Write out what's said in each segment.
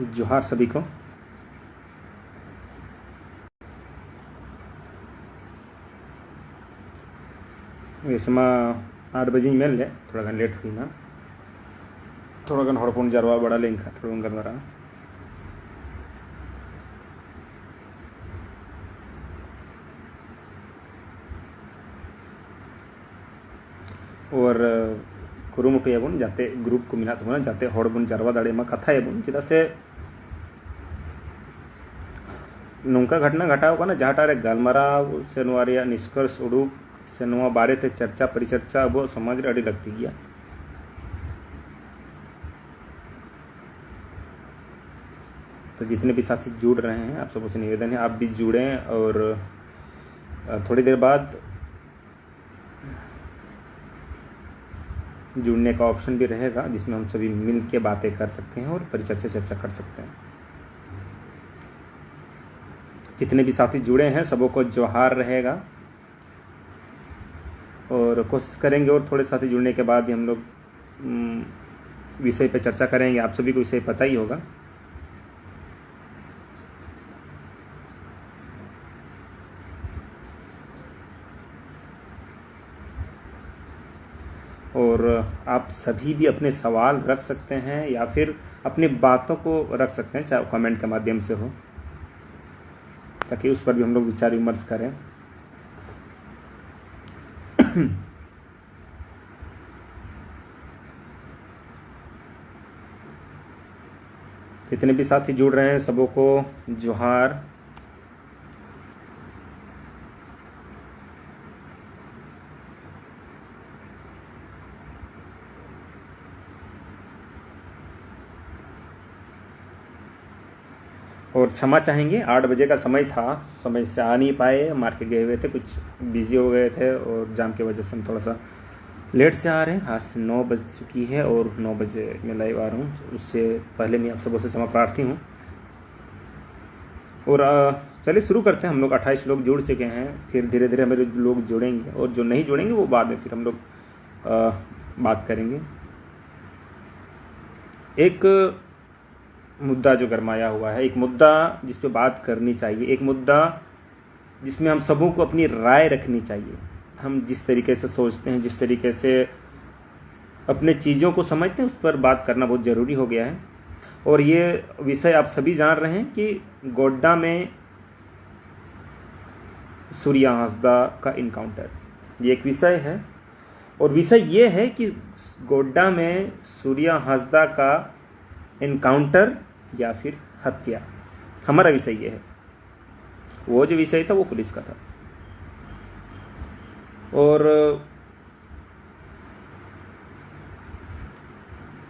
जोहार सभी को। वैसे मैं 8 बजे मेल ले थोड़ा गन लेट हुई ना, थोड़ा गन हड़पुन जरवा बड़ा लिंक थोड़ा गन मरा और कुरुमुटुयाबन जाते ग्रुप को मिना तबना जाते हड़ बन जरवा दाड़े मा कथायाबन चेदा से नौका घटना घटाव कना जहाँटारे गालमाराव से नोआ रेया निष्कर्ष उडुक से नोआ बारे ते चर्चा परिचर्चा अब समाज रे अड़ी लगती गया। तो जितने भी साथी जुड़ रहे हैं आप सबसे निवेदन है आप भी जुड़ें और थोड़ी देर बाद जुड़ने का ऑप्शन भी रहेगा जिसमें हम सभी मिल के बातें कर सकते हैं और परिचर्चा चर्चा कर सकते हैं। जितने भी साथी जुड़े हैं सबों को जोहार रहेगा और कोशिश करेंगे और थोड़े साथी जुड़ने के बाद ही हम लोग विषय पे चर्चा करेंगे। आप सभी को विषय पता ही होगा। और आप सभी भी अपने सवाल रख सकते हैं या फिर अपनी बातों को रख सकते हैं, चाहे कमेंट के माध्यम से हो, ताकि उस पर भी हम लोग विचार विमर्श करें। जितने भी साथी जुड़ रहे हैं सबों को जोहार। और क्षमा चाहेंगे 8 बजे का समय था, समय से आ नहीं पाए, मार्केट गए हुए थे, कुछ बिजी हो गए थे और जाम की वजह से हम थोड़ा सा लेट से आ रहे हैं। आज 9 बज चुकी है और 9 बजे मैं लाइव आ रहा हूँ, उससे पहले मैं आप सबों से क्षमा प्रार्थी हूँ। और चलिए शुरू करते हैं। हम लोग 28 लोग जुड़ चुके हैं, फिर धीरे धीरे हमारे लोग जुड़ेंगे और जो नहीं जुड़ेंगे वो बाद में फिर हम लोग बात करेंगे। एक मुद्दा जो गरमाया हुआ है, एक मुद्दा जिस पे बात करनी चाहिए, एक मुद्दा जिसमें हम सबों को अपनी राय रखनी चाहिए। हम जिस तरीके से सोचते हैं, जिस तरीके से अपने चीज़ों को समझते हैं, उस पर बात करना बहुत ज़रूरी हो गया है। और ये विषय आप सभी जान रहे हैं कि गोड्डा में सूर्या हांसदा का इनकाउंटर, ये एक विषय है। और विषय ये है कि गोड्डा में सूर्या हांसदा का इनकाउंटर या फिर हत्या, हमारा विषय ये है। वो जो विषय था वो पुलिस का था। और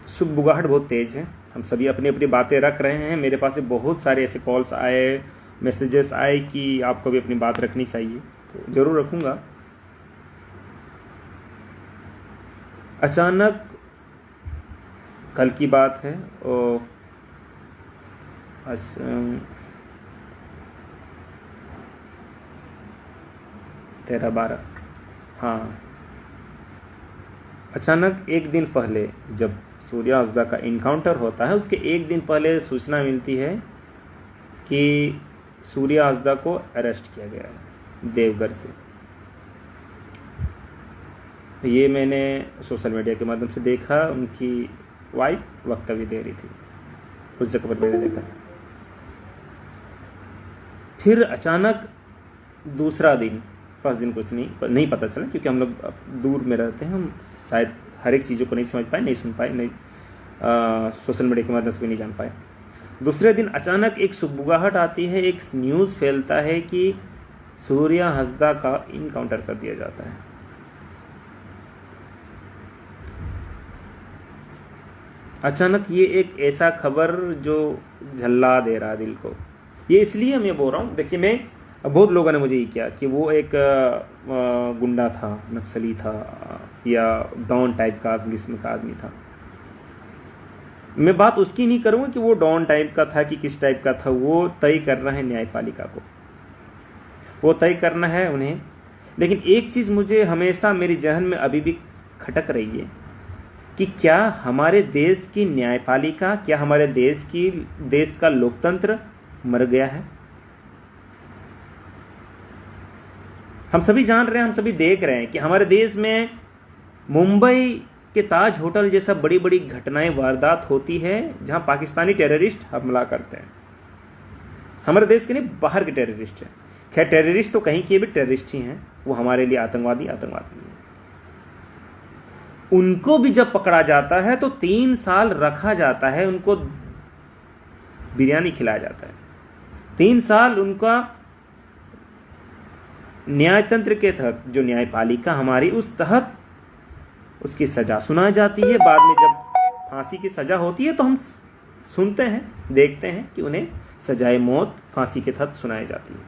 सुगबुगाहट बहुत तेज है, हम सभी अपनी अपनी बातें रख रहे हैं। मेरे पास बहुत सारे ऐसे कॉल्स आए, मैसेजेस आए कि आपको भी अपनी बात रखनी चाहिए, तो ज़रूर रखूँगा। अचानक कल की बात है और 13-12, हाँ, अचानक एक दिन पहले जब सूर्या हांसदा का इनकाउंटर होता है, उसके एक दिन पहले सूचना मिलती है कि सूर्या हांसदा को अरेस्ट किया गया है देवघर से। ये मैंने सोशल मीडिया के माध्यम से देखा, उनकी वाइफ वक्तव्य दे रही थी, उस जगह पर मैंने देखा। फिर अचानक दूसरा दिन, फर्स्ट दिन कुछ नहीं पता चला क्योंकि हम लोग दूर में रहते हैं, हम शायद हर एक चीज़ों को नहीं समझ पाए, नहीं सुन पाए, नहीं सोशल मीडिया के माध्यम से भी नहीं जान पाए। दूसरे दिन अचानक एक सुगबुगाहट आती है, एक न्यूज़ फैलता है कि सूर्या हांसदा का इनकाउंटर कर दिया जाता है। अचानक ये एक ऐसा खबर जो झल्ला दे रहा दिल को। ये इसलिए मैं बोल रहा हूँ, देखिए मैं, बहुत लोगों ने मुझे ये किया कि वो एक गुंडा था, नक्सली था या डॉन टाइप का किस्म का आदमी था। मैं बात उसकी नहीं करूँगा कि वो डॉन टाइप का था कि किस टाइप का था, वो तय करना है न्यायपालिका को, वो तय करना है उन्हें। लेकिन एक चीज़ मुझे हमेशा मेरी जहन में अभी भी खटक रही है कि क्या हमारे देश की न्यायपालिका, क्या हमारे देश का लोकतंत्र मर गया है? हम सभी जान रहे हैं, हम सभी देख रहे हैं कि हमारे देश में मुंबई के ताज होटल जैसा बड़ी बड़ी घटनाएं, वारदात होती है जहां पाकिस्तानी टेररिस्ट हमला करते हैं। हमारे देश के नहीं, बाहर के टेररिस्ट हैं। खैर, टेररिस्ट तो कहीं के भी टेररिस्ट ही हैं, वो हमारे लिए आतंकवादी हैं। उनको भी जब पकड़ा जाता है तो 3 साल रखा जाता है, उनको बिरयानी खिलाया जाता है। 3 साल उनका न्यायतंत्र के तहत, जो न्यायपालिका हमारी, उस तहत उसकी सजा सुनाई जाती है। बाद में जब फांसी की सजा होती है तो हम सुनते हैं, देखते हैं कि उन्हें सजाए मौत फांसी के तहत सुनाई जाती है।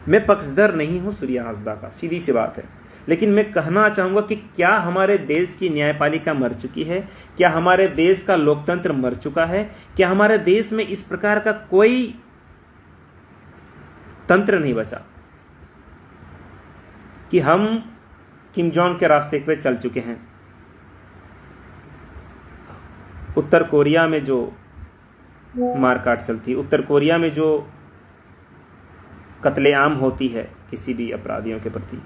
मैं पक्षधर नहीं हूं सूर्या हांसदा का, सीधी सी बात है, लेकिन मैं कहना चाहूंगा कि क्या हमारे देश की न्यायपालिका मर चुकी है? क्या हमारे देश का लोकतंत्र मर चुका है? क्या हमारे देश में इस प्रकार का कोई तंत्र नहीं बचा कि हम किम जोंग के रास्ते पे चल चुके हैं? उत्तर कोरिया में जो मारकाट चलती है, उत्तर कोरिया में जो कत्लेआम होती है किसी भी अपराधियों के प्रति,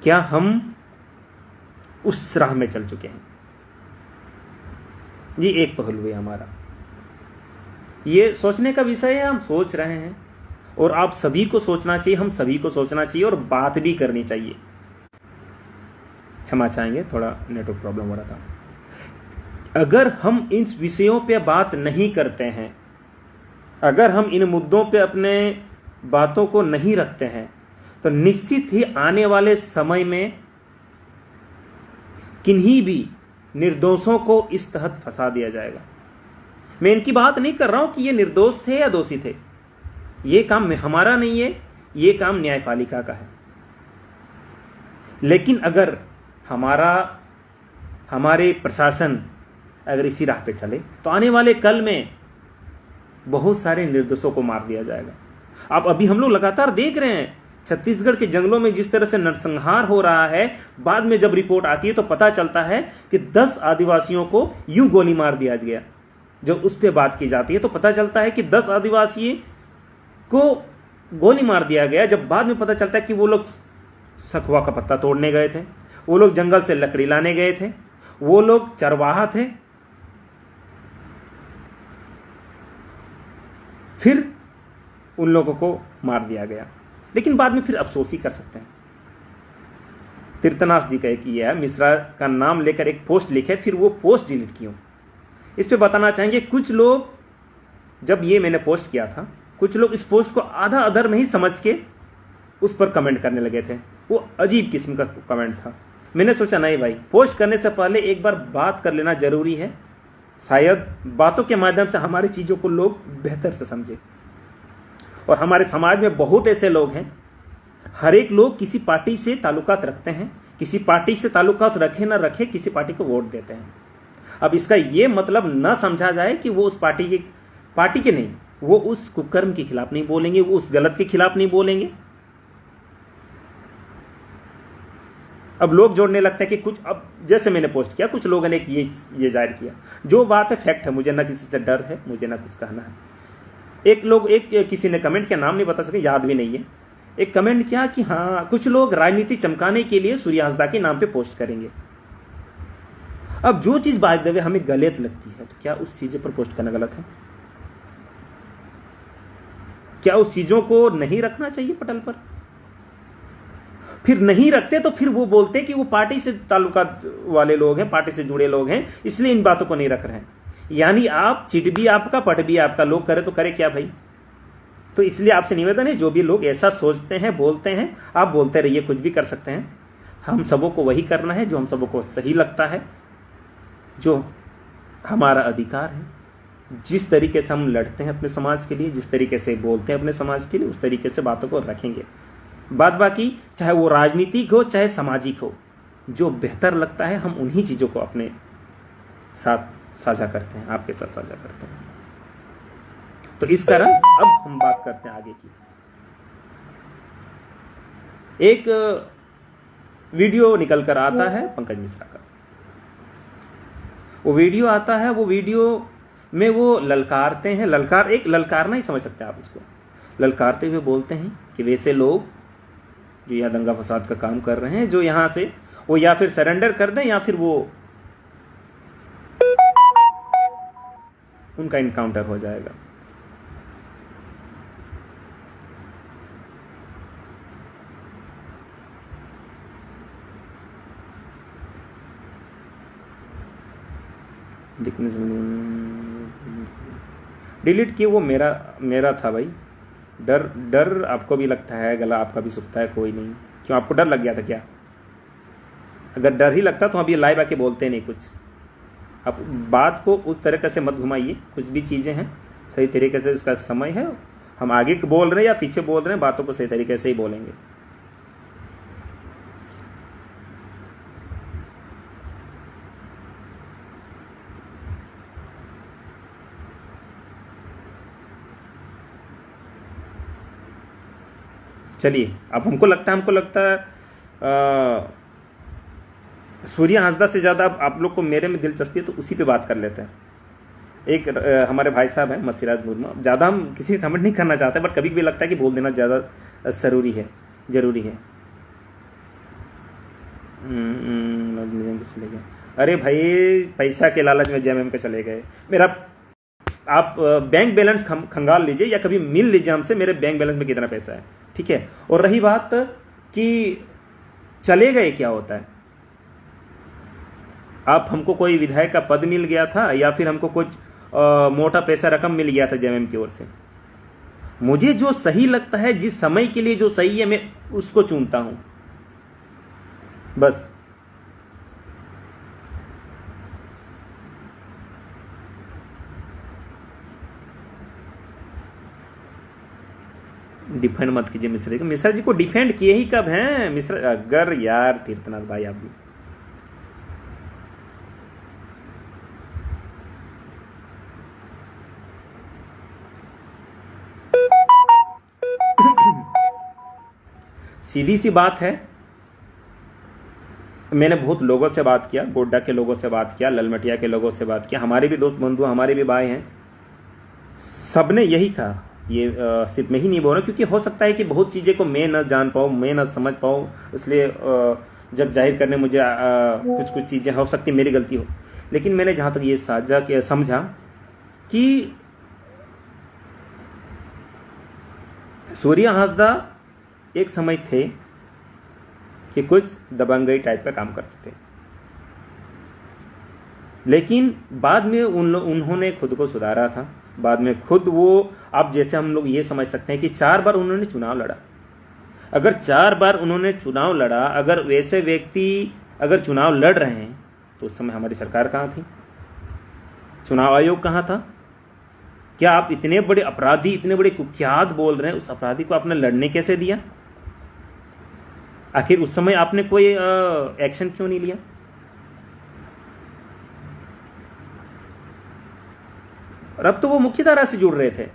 क्या हम उस राह में चल चुके हैं? ये एक पहलू है हमारा। ये सोचने का विषय है, हम सोच रहे हैं और आप सभी को सोचना चाहिए, हम सभी को सोचना चाहिए और बात भी करनी चाहिए। क्षमा चाहेंगे, थोड़ा नेटवर्क प्रॉब्लम हो रहा था। अगर हम इन विषयों पे बात नहीं करते हैं, अगर हम इन मुद्दों पे अपने बातों को नहीं रखते हैं, तो निश्चित ही आने वाले समय में किन्हीं भी निर्दोषों को इस तहत फंसा दिया जाएगा। मैं इनकी बात नहीं कर रहा हूं कि ये निर्दोष थे या दोषी थे, ये काम हमारा नहीं है, ये काम न्यायपालिका का है। लेकिन अगर हमारे प्रशासन अगर इसी राह पे चले तो आने वाले कल में बहुत सारे निर्दोषों को मार दिया जाएगा। अब अभी हम लोग लगातार देख रहे हैं छत्तीसगढ़ के जंगलों में जिस तरह से नरसंहार हो रहा है। बाद में जब रिपोर्ट आती है तो पता चलता है कि 10 आदिवासियों को यूं गोली मार दिया गया। जब उस पर बात की जाती है तो पता चलता है कि 10 आदिवासी को गोली मार दिया गया। जब बाद में पता चलता है कि वो लोग सखुआ का पत्ता तोड़ने गए थे, वो लोग जंगल से लकड़ी लाने गए थे, वो लोग चरवाहा थे, फिर उन लोगों को मार दिया गया। लेकिन बाद में फिर अफसोस ही कर सकते हैं। तीर्थनाथ जी का एक ये है, मिश्रा का नाम लेकर एक पोस्ट लिखे, फिर वो पोस्ट डिलीट किया। इस पे बताना चाहेंगे, कुछ लोग, जब ये मैंने पोस्ट किया था, कुछ लोग इस पोस्ट को आधा अधर में ही समझ के उस पर कमेंट करने लगे थे। वो अजीब किस्म का कमेंट था। मैंने सोचा नहीं भाई, पोस्ट करने से पहले एक बार बात कर लेना जरूरी है। शायद बातों के माध्यम से हमारी चीज़ों को लोग बेहतर से समझे। और हमारे समाज में बहुत ऐसे लोग हैं, हर एक लोग किसी पार्टी से ताल्लुकात रखते हैं, किसी पार्टी से ताल्लुकात रखे ना रखे, किसी पार्टी को वोट देते हैं। अब इसका ये मतलब न समझा जाए कि वो उस पार्टी के नहीं, वो उस कुकर्म के खिलाफ नहीं बोलेंगे, वो उस गलत के खिलाफ नहीं बोलेंगे। अब लोग जोड़ने लगते हैं कि कुछ, अब जैसे मैंने पोस्ट किया, कुछ लोगों ने ये जाहिर किया, जो बात है फैक्ट है, मुझे ना किसी से डर है, मुझे ना कुछ कहना है। किसी ने कमेंट किया, नाम नहीं बता सके, याद भी नहीं है, एक कमेंट किया कि हाँ, कुछ लोग राजनीति चमकाने के लिए सूर्या हांसदा के नाम पे पोस्ट करेंगे। अब जो चीज बात देवे हमें गलत लगती है, तो क्या उस चीज़ों पर पोस्ट करना गलत है? क्या उस चीजों को नहीं रखना चाहिए पटल पर? फिर नहीं रखते तो फिर वो बोलते कि वो पार्टी से ताल्लुकात वाले लोग हैं, पार्टी से जुड़े लोग हैं, इसलिए इन बातों को नहीं रख रहे हैं। यानी आप चिट भी आपका, पट भी आपका, लोग करे तो करे क्या भाई? तो इसलिए आपसे निवेदन है, जो भी लोग ऐसा सोचते हैं, बोलते हैं, आप बोलते रहिए, कुछ भी कर सकते हैं। हम सबों को वही करना है जो हम सबों को सही लगता है, जो हमारा अधिकार है। जिस तरीके से हम लड़ते हैं अपने समाज के लिए, जिस तरीके से बोलते हैं अपने समाज के लिए, उस तरीके से बातों को रखेंगे। बात बाकी चाहे वो राजनीतिक हो चाहे सामाजिक हो, जो बेहतर लगता है हम उन्हीं चीज़ों को अपने साथ साझा करते हैं, आपके साथ साझा करते हैं। तो इस कारण अब हम बात करते हैं आगे की। एक वीडियो निकल कर आता है पंकज मिश्रा का। वो वीडियो आता है, वो वीडियो में वो ललकारते हैं, ललकारना ही समझ सकते हैं आप इसको, ललकारते हुए बोलते हैं कि वैसे लोग जो यहाँ दंगा फसाद का काम कर रहे हैं, जो यहाँ से वो या फिर सरेंडर कर दें या फिर वो उनका इनकाउंटर हो जाएगा। दिखने से डिलीट किए, वो मेरा था भाई। डर आपको भी लगता है, गला आपका भी सूखता है, कोई नहीं। क्यों, आपको डर लग गया था क्या? अगर डर ही लगता तो हम ये लाइव आके बोलते नहीं कुछ। आप बात को उस तरीके से मत घुमाइए, कुछ भी चीज़ें हैं सही तरीके से, उसका समय है, हम आगे बोल रहे हैं या पीछे बोल रहे हैं, बातों को सही तरीके से ही बोलेंगे। चलिए, अब हमको लगता है सूर्य हांसदा से ज़्यादा आप लोग को मेरे में दिलचस्पी है, तो उसी पे बात कर लेते हैं। एक हमारे भाई साहब हैं मसीराज मुर्मू, ज़्यादा हम किसी का कमेंट नहीं करना चाहते, बट कभी भी लगता है कि बोल देना ज़्यादा ज़रूरी है। चले गए, अरे भाई पैसा के लालच में जेएमएम के चले गए। मेरा आप बैंक बैलेंस खंगाल लीजिए या कभी मिल लीजिए हमसे, मेरे बैंक बैलेंस में कितना पैसा है, ठीक है। और रही बात कि चले गए, क्या होता है, आप हमको कोई विधायक का पद मिल गया था या फिर हमको कुछ मोटा पैसा रकम मिल गया था जेएमएम की ओर से, मुझे जो सही लगता है, जिस समय के लिए जो सही है, मैं उसको चुनता हूं बस। डिफेंड मत कीजिए मिश्रा जी को। डिफेंड किए ही कब हैं मिश्रा? अगर यार तीर्थनाथ भाई आप भी सीधी सी बात है, मैंने बहुत लोगों से बात किया, गोड्डा के लोगों से बात किया, ललमटिया के लोगों से बात किया, हमारे भी दोस्त बंधु, हमारे भी भाई हैं, सबने यही कहा। ये सिर्फ मैं ही नहीं बोल रहा, क्योंकि हो सकता है कि बहुत चीज़ें को मैं न जान पाऊँ, मैं न समझ पाऊँ, इसलिए जब जाहिर करने मुझे कुछ चीज़ें हो सकती मेरी गलती हो। लेकिन मैंने जहाँ तक ये साझा किया, समझा कि सूर्य हांसदा एक समय थे कि कुछ दबंगई टाइप का काम करते थे, लेकिन बाद में उन्होंने खुद को सुधारा था। बाद में खुद वो, आप जैसे हम लोग ये समझ सकते हैं कि 4 बार उन्होंने चुनाव लड़ा। अगर 4 बार उन्होंने चुनाव लड़ा, अगर वैसे व्यक्ति अगर चुनाव लड़ रहे हैं, तो उस समय हमारी सरकार कहाँ थी? चुनाव आयोग कहाँ था? क्या आप इतने बड़े अपराधी, इतने बड़े कुख्यात बोल रहे हैं, उस अपराधी को आपने लड़ने कैसे दिया? आखिर उस समय आपने कोई एक्शन क्यों नहीं लिया? और अब तो वो मुख्य धारा से जुड़ रहे थे,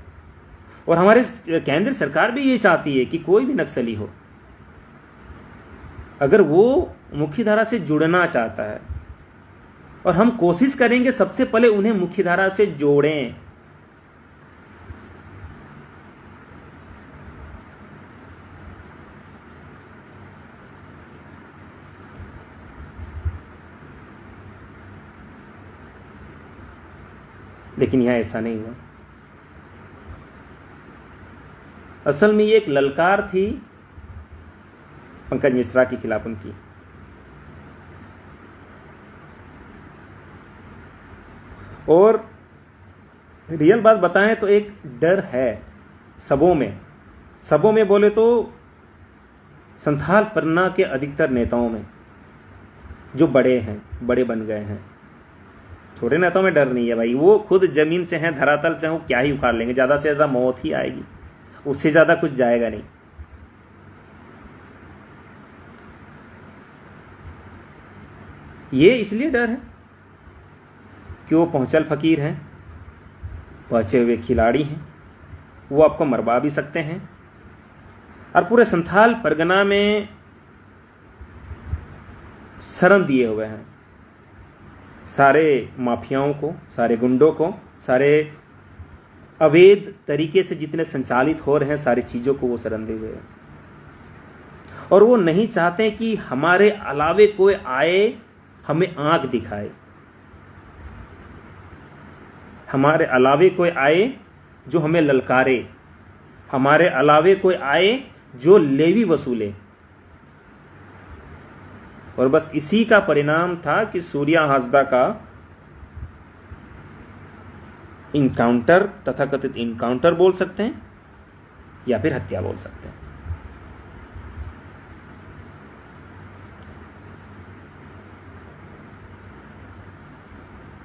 और हमारे केंद्र सरकार भी ये चाहती है कि कोई भी नक्सली हो, अगर वो मुख्य धारा से जुड़ना चाहता है, और हम कोशिश करेंगे सबसे पहले उन्हें मुख्य धारा से जोड़ें। लेकिन यह ऐसा नहीं हुआ। असल में ये एक ललकार थी पंकज मिश्रा के खिलाफ उनकी, और रियल बात बताएं तो एक डर है सबों में बोले तो संथाल परना के अधिकतर नेताओं में, जो बड़े हैं, बड़े बन गए हैं। छोटे नेताओं में डर नहीं है भाई, वो खुद जमीन से हैं, धरातल से हैं, वो क्या ही उखाड़ लेंगे, ज़्यादा से ज़्यादा मौत ही आएगी, उससे ज़्यादा कुछ जाएगा नहीं। ये इसलिए डर है कि वो पहुंचल फकीर हैं, पहुंचे हुए खिलाड़ी हैं, वो आपको मरवा भी सकते हैं। और पूरे संथाल परगना में शरण दिए हुए हैं, सारे माफियाओं को, सारे गुंडों को, सारे अवैध तरीके से जितने संचालित हो रहे हैं सारी चीज़ों को वो शरण दिए हुए हैं। और वो नहीं चाहते कि हमारे अलावे कोई आए हमें आंख दिखाए, हमारे अलावे कोई आए जो हमें ललकारे, हमारे अलावे कोई आए जो लेवी वसूले। और बस इसी का परिणाम था कि सूर्या हासदा का इनकाउंटर, तथाकथित इनकाउंटर बोल सकते हैं या फिर हत्या बोल सकते हैं।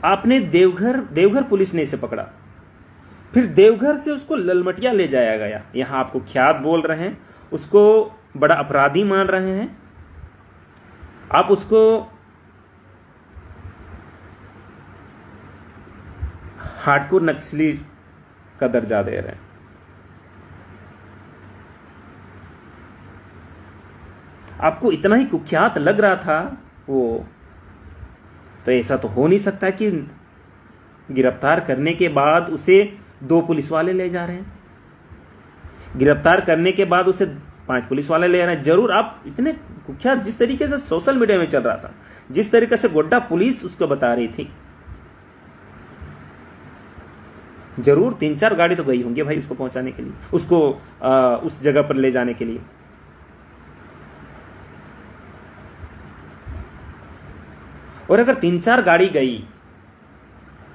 आपने देवघर पुलिस ने इसे पकड़ा, फिर देवघर से उसको ललमटिया ले जाया गया। यहां आपको ख्यात बोल रहे हैं, उसको बड़ा अपराधी मान रहे हैं, आप उसको हार्डकोर नक्सली का दर्जा दे रहे हैं। आपको इतना ही कुख्यात लग रहा था वो, तो ऐसा तो हो नहीं सकता कि गिरफ्तार करने के बाद उसे 2 पुलिस वाले ले जा रहे हैं, गिरफ्तार करने के बाद उसे 5 पुलिस वाले ले रहे हैं। जरूर आप इतने कुख्यात, जिस तरीके से सोशल मीडिया में चल रहा था, जिस तरीके से गोड्डा पुलिस उसको बता रही थी, जरूर 3-4 गाड़ी तो गई होंगी भाई उसको पहुंचाने के लिए, उसको उस जगह पर ले जाने के लिए। और अगर 3-4 गाड़ी गई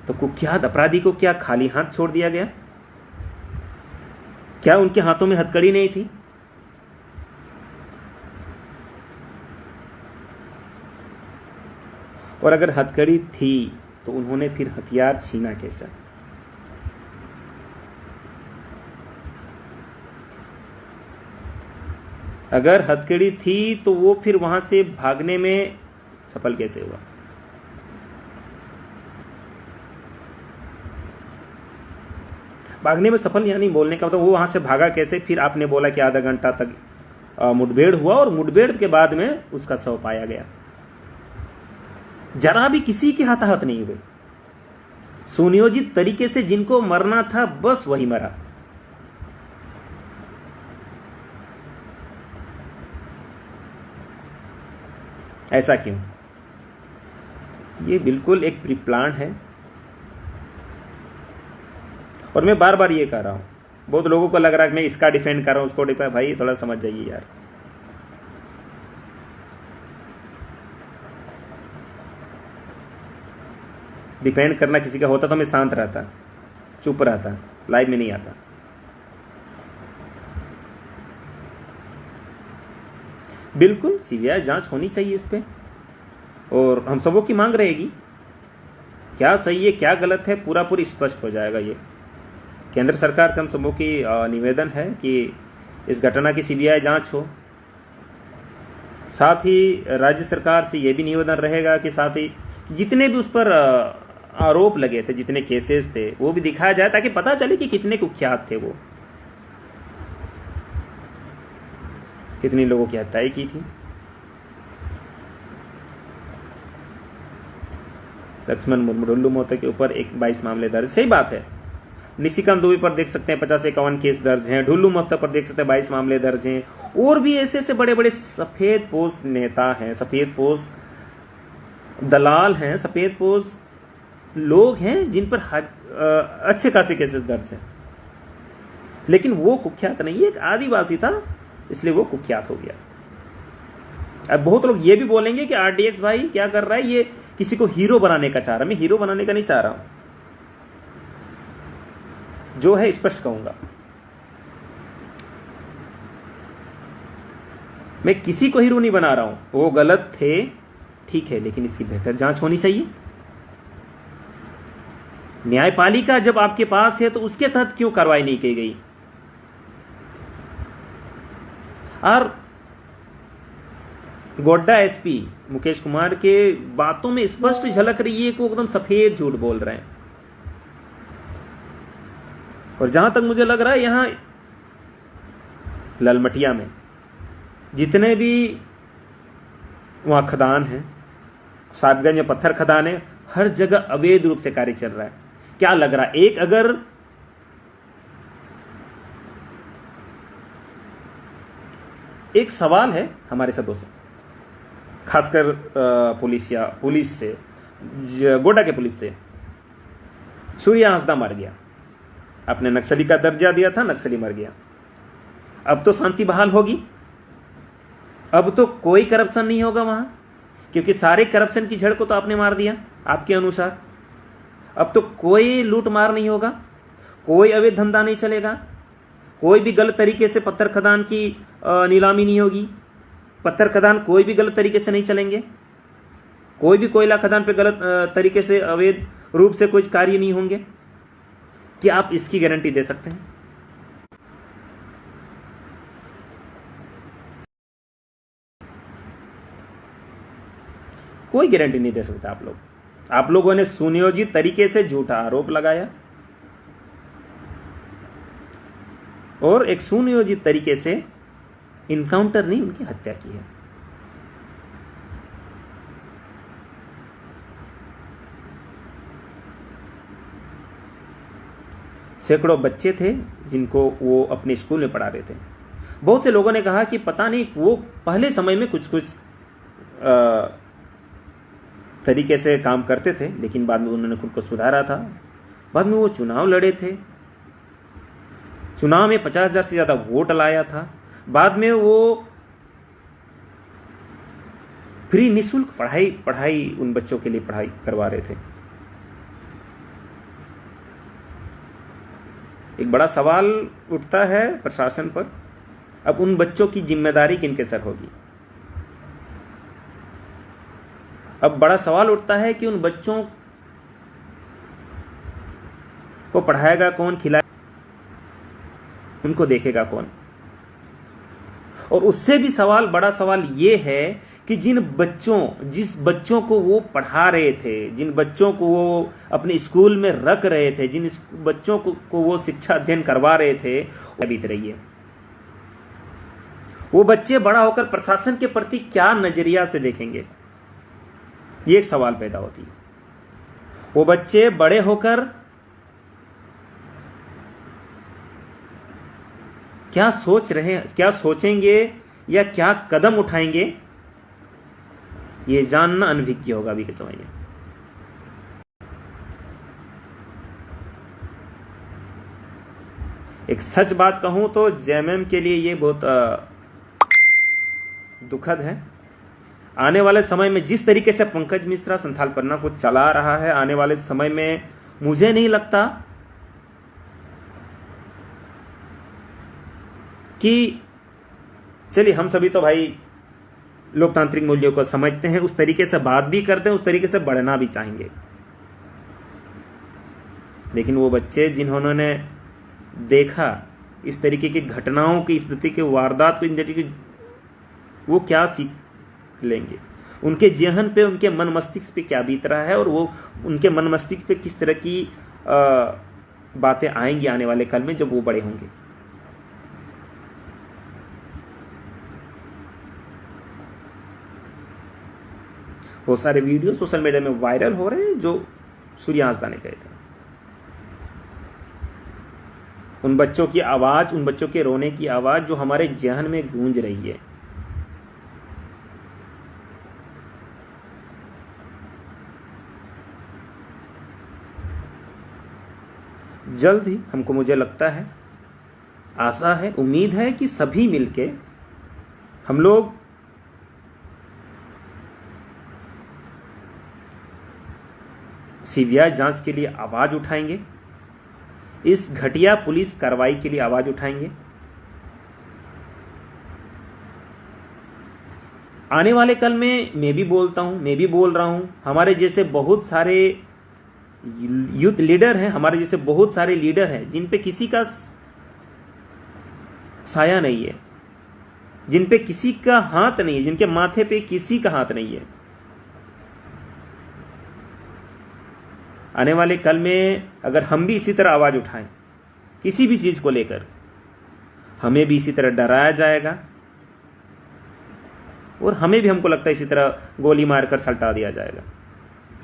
तो कुख्यात अपराधी को क्या खाली हाथ छोड़ दिया गया? क्या उनके हाथों में हथकड़ी नहीं थी? और अगर हथकड़ी थी तो उन्होंने फिर हथियार छीना कैसे? अगर हथकड़ी थी तो वो फिर वहां से भागने में सफल कैसे हुआ? भागने में सफल यानी बोलने का मतलब वो वहां से भागा कैसे? फिर आपने बोला कि आधा घंटा तक मुठभेड़ हुआ और मुठभेड़ के बाद में उसका शव पाया गया। जरा भी किसी के हताहत नहीं हुए, सुनियोजित तरीके से जिनको मरना था बस वही मरा। ऐसा क्यों? ये बिल्कुल एक प्री प्लान है। और मैं बार बार ये कह रहा हूं, बहुत लोगों को लग रहा है कि मैं इसका डिफेंड कर रहा हूं, उसको डिफेंड। भाई थोड़ा समझ जाइए यार। डिफेंड करना किसी का होता तो मैं शांत रहता, चुप रहता, लाइव में नहीं आता। बिल्कुल सीबीआई जांच होनी चाहिए इस पे, और हम सबों की मांग रहेगी। क्या सही है क्या गलत है पूरा पूरी स्पष्ट हो जाएगा। ये केंद्र सरकार से हम सबों की निवेदन है कि इस घटना की सीबीआई जांच हो। साथ ही राज्य सरकार से ये भी निवेदन रहेगा कि साथ ही जितने भी उस पर आरोप लगे थे, जितने केसेस थे, वो भी दिखाया जाए ताकि पता चले कि कितने कुख्यात थे वो, कितने लोगों की हत्याएं की थी। लक्ष्मण मुर्मू, डुल्लू मोहता के ऊपर 22 मामले दर्ज। सही बात है। निशिकांत दुबे पर देख सकते हैं 50-51 केस दर्ज हैं। डुल्लू मोहता पर देख सकते हैं 22 मामले दर्ज हैं। और भी ऐसे ऐसे बड़े बड़े सफेद पोश नेता हैं, सफेद पोश दलाल हैं, सफेद पोश लोग हैं जिन पर अच्छे खासे केसेस दर्ज हैं। लेकिन वो कुख्यात नहीं, एक आदिवासी था इसलिए वो कुख्यात हो गया। अब बहुत लोग ये भी बोलेंगे कि आरडीएक्स भाई क्या कर रहा है, ये किसी को हीरो बनाने का चाह रहा है। मैं हीरो बनाने का नहीं चाह रहा हूं, जो है स्पष्ट कहूंगा। मैं किसी को हीरो नहीं बना रहा हूं, वो गलत थे ठीक है, लेकिन इसकी बेहतर जांच होनी चाहिए। न्यायपालिका जब आपके पास है तो उसके तहत क्यों कार्रवाई नहीं की गई? और गोड्डा एसपी मुकेश कुमार के बातों में स्पष्ट झलक रही है कि वो एकदम सफेद झूठ बोल रहे हैं। और जहां तक मुझे लग रहा है यहां ललमटिया में जितने भी वहां खदान हैं, सातगंज में पत्थर खदान है, हर जगह अवैध रूप से कार्य चल रहा है। क्या लग रहा है, एक सवाल है हमारे सबों से, खासकर पुलिस से, गोड्डा के पुलिस से। सूर्या हांसदा मर गया, आपने नक्सली का दर्जा दिया था, नक्सली मर गया, अब तो शांति बहाल होगी, अब तो कोई करप्शन नहीं होगा वहां, क्योंकि सारे करप्शन की जड़ को तो आपने मार दिया आपके अनुसार। अब तो कोई लूट मार नहीं होगा, कोई अवैध धंधा नहीं चलेगा, कोई भी गलत तरीके से पत्थर खदान की नीलामी नहीं होगी, पत्थर खदान कोई भी गलत तरीके से नहीं चलेंगे, कोई भी कोयला खदान पे गलत तरीके से अवैध रूप से कोई कार्य नहीं होंगे। क्या आप इसकी गारंटी दे सकते हैं? कोई गारंटी नहीं दे सकता आप लोग। आप लोगों ने सुनियोजित तरीके से झूठा आरोप लगाया और एक सुनियोजित तरीके से इनकाउंटर नहीं, उनकी हत्या की है। सैकड़ों बच्चे थे जिनको वो अपने स्कूल में पढ़ा रहे थे। बहुत से लोगों ने कहा कि पता नहीं वो पहले समय में कुछ तरीके से काम करते थे, लेकिन बाद में उन्होंने खुद को सुधारा था। बाद में वो चुनाव लड़े थे, चुनाव में 50,000 से ज़्यादा वोट लाया था। बाद में वो फ्री निःशुल्क पढ़ाई उन बच्चों के लिए पढ़ाई करवा रहे थे। एक बड़ा सवाल उठता है प्रशासन पर, अब उन बच्चों की जिम्मेदारी किनके सर होगी? अब बड़ा सवाल उठता है कि उन बच्चों को पढ़ाएगा कौन, खिलाएगा, उनको देखेगा कौन? और उससे भी बड़ा सवाल ये है कि जिस बच्चों को वो पढ़ा रहे थे, जिन बच्चों को वो अपने स्कूल में रख रहे थे, जिन बच्चों को वो शिक्षा अध्ययन करवा रहे थे, वो बीत रही है। वो बच्चे बड़ा होकर प्रशासन के प्रति क्या नजरिया से देखेंगे, ये एक सवाल पैदा होती है। वो बच्चे बड़े होकर क्या सोच रहे हैं, क्या सोचेंगे या क्या कदम उठाएंगे, ये जानना अनभिज्ञ होगा अभी के समय में। एक सच बात कहूं तो जेएमएम के लिए ये बहुत दुखद है। आने वाले समय में जिस तरीके से पंकज मिश्रा संथाल पन्ना को चला रहा है, आने वाले समय में मुझे नहीं लगता कि, चलिए हम सभी तो भाई लोकतांत्रिक मूल्यों को समझते हैं, उस तरीके से बात भी करते हैं, उस तरीके से बढ़ना भी चाहेंगे, लेकिन वो बच्चे जिन्होंने देखा इस तरीके की घटनाओं की, इस तरीके की वारदात को, इन तरीके की, वो क्या सीख लेंगे? उनके जेहन पे, उनके मन मस्तिष्क पे क्या बीत रहा है, और वो उनके मन मस्तिष्क पे किस तरह की बातें आएंगी आने वाले कल में जब वो बड़े होंगे। बहुत सारे वीडियो सोशल मीडिया में वायरल हो रहे हैं जो सूर्या हांसदा ने कहे थे। उन बच्चों की आवाज, उन बच्चों के रोने की आवाज जो हमारे जेहन में गूंज रही है। जल्द ही मुझे लगता है, आशा है, उम्मीद है कि सभी मिलके हम लोग सीबीआई जांच के लिए आवाज उठाएंगे, इस घटिया पुलिस कार्रवाई के लिए आवाज उठाएंगे। आने वाले कल में मैं भी बोल रहा हूं, हमारे जैसे बहुत सारे यूथ लीडर हैं, हमारे जैसे बहुत सारे लीडर हैं जिन पे किसी का साया नहीं है, जिन पे किसी का हाथ नहीं है, जिनके माथे पे किसी का हाथ नहीं है। आने वाले कल में अगर हम भी इसी तरह आवाज उठाएं किसी भी चीज को लेकर, हमें भी इसी तरह डराया जाएगा, और हमें भी, हमको लगता है इसी तरह गोली मारकर सल्टा दिया जाएगा।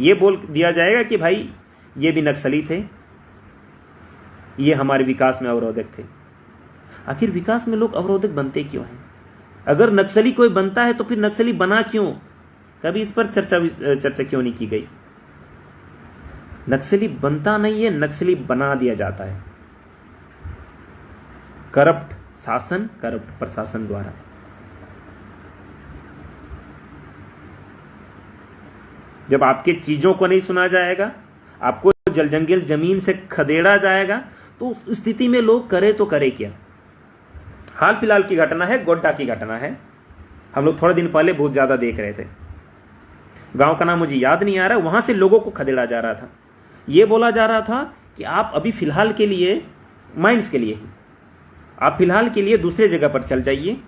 ये बोल दिया जाएगा कि भाई ये भी नक्सली थे, ये हमारे विकास में अवरोधक थे। आखिर विकास में लोग अवरोधक बनते क्यों हैं? अगर नक्सली कोई बनता है तो फिर नक्सली बना क्यों? कभी इस पर चर्चा क्यों नहीं की गई? नक्सली बनता नहीं है, नक्सली बना दिया जाता है करप्ट शासन, करप्ट प्रशासन द्वारा। जब आपके चीजों को नहीं सुना जाएगा, आपको जल जंगल जमीन से खदेड़ा जाएगा, तो उस स्थिति में लोग करे तो करे क्या? हाल फिलहाल की घटना है, गोड्डा की घटना है। हम लोग थोड़े दिन पहले बहुत ज्यादा देख रहे थे। गांव का नाम मुझे याद नहीं आ रहा, वहां से लोगों को खदेड़ा जा रहा था। यह बोला जा रहा था कि आप अभी फिलहाल के लिए, माइंस के लिए ही, आप फिलहाल के लिए दूसरे जगह पर चल जाइए,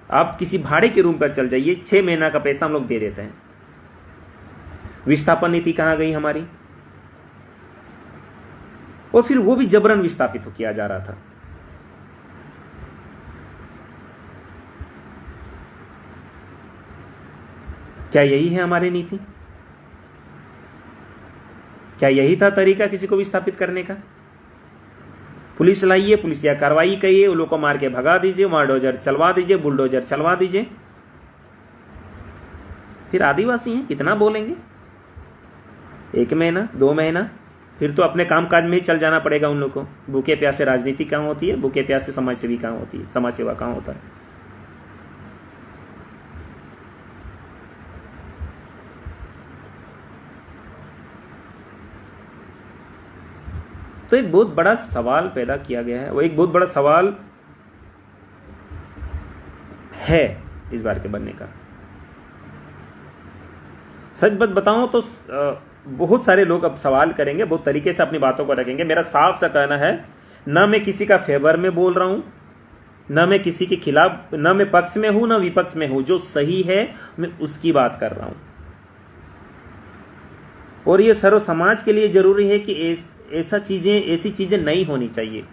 आप किसी भाड़े के रूम पर चल जाइए, 6 महीना का पैसा हम लोग दे देते हैं। विस्थापन नीति कहां गई हमारी? और फिर वो भी जबरन विस्थापित किया जा रहा था। क्या यही है हमारी नीति? क्या यही था तरीका किसी को विस्थापित करने का? पुलिस लाइए, पुलिसिया कार्रवाई करिए, उन लोगों को मार के भगा दीजिए, बुलडोजर चलवा दीजिए, बुलडोजर चलवा दीजिए। फिर आदिवासी हैं, कितना बोलेंगे? 1 महीना, 2 महीना, फिर तो अपने काम काज में ही चल जाना पड़ेगा उन लोगों को। भूखे प्यासे राजनीति कहाँ होती है? भूखे प्यासे समाज सेवी कहाँ होती है? समाज सेवा कहाँ होता है? तो एक बहुत बड़ा सवाल पैदा किया गया है, वो एक बहुत बड़ा सवाल है इस बार के बनने का। सच बात बताऊं तो बहुत सारे लोग अब सवाल करेंगे, बहुत तरीके से अपनी बातों को रखेंगे। मेरा साफ सा कहना है, ना मैं किसी का फेवर में बोल रहा हूं, ना मैं किसी के खिलाफ, ना मैं पक्ष में हूं, ना विपक्ष में हूं। जो सही है मैं उसकी बात कर रहा हूं। और ये सर्व समाज के लिए जरूरी है कि ऐसी चीजें नहीं होनी चाहिए।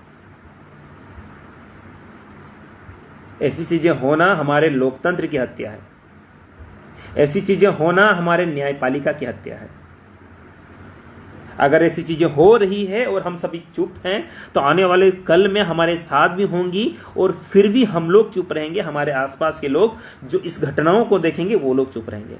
ऐसी चीजें होना हमारे लोकतंत्र की हत्या है। ऐसी चीजें होना हमारे न्यायपालिका की हत्या है। अगर ऐसी चीजें हो रही है और हम सभी चुप हैं, तो आने वाले कल में हमारे साथ भी होंगी, और फिर भी हम लोग चुप रहेंगे। हमारे आसपास के लोग जो इस घटनाओं को देखेंगे वो लोग चुप रहेंगे।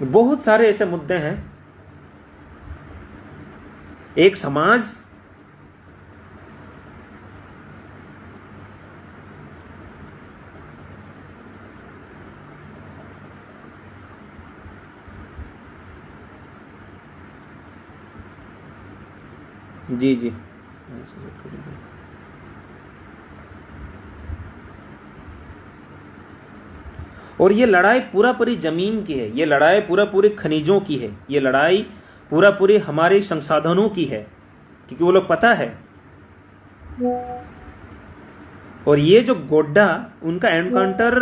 बहुत सारे ऐसे मुद्दे हैं। एक समाज जी जी और ये लड़ाई पूरा पूरी जमीन की है, ये लड़ाई पूरा पूरी खनिजों की है, ये लड़ाई पूरा पूरी हमारे संसाधनों की है, क्योंकि वो लोग पता है। और ये जो गोड्डा, उनका एनकाउंटर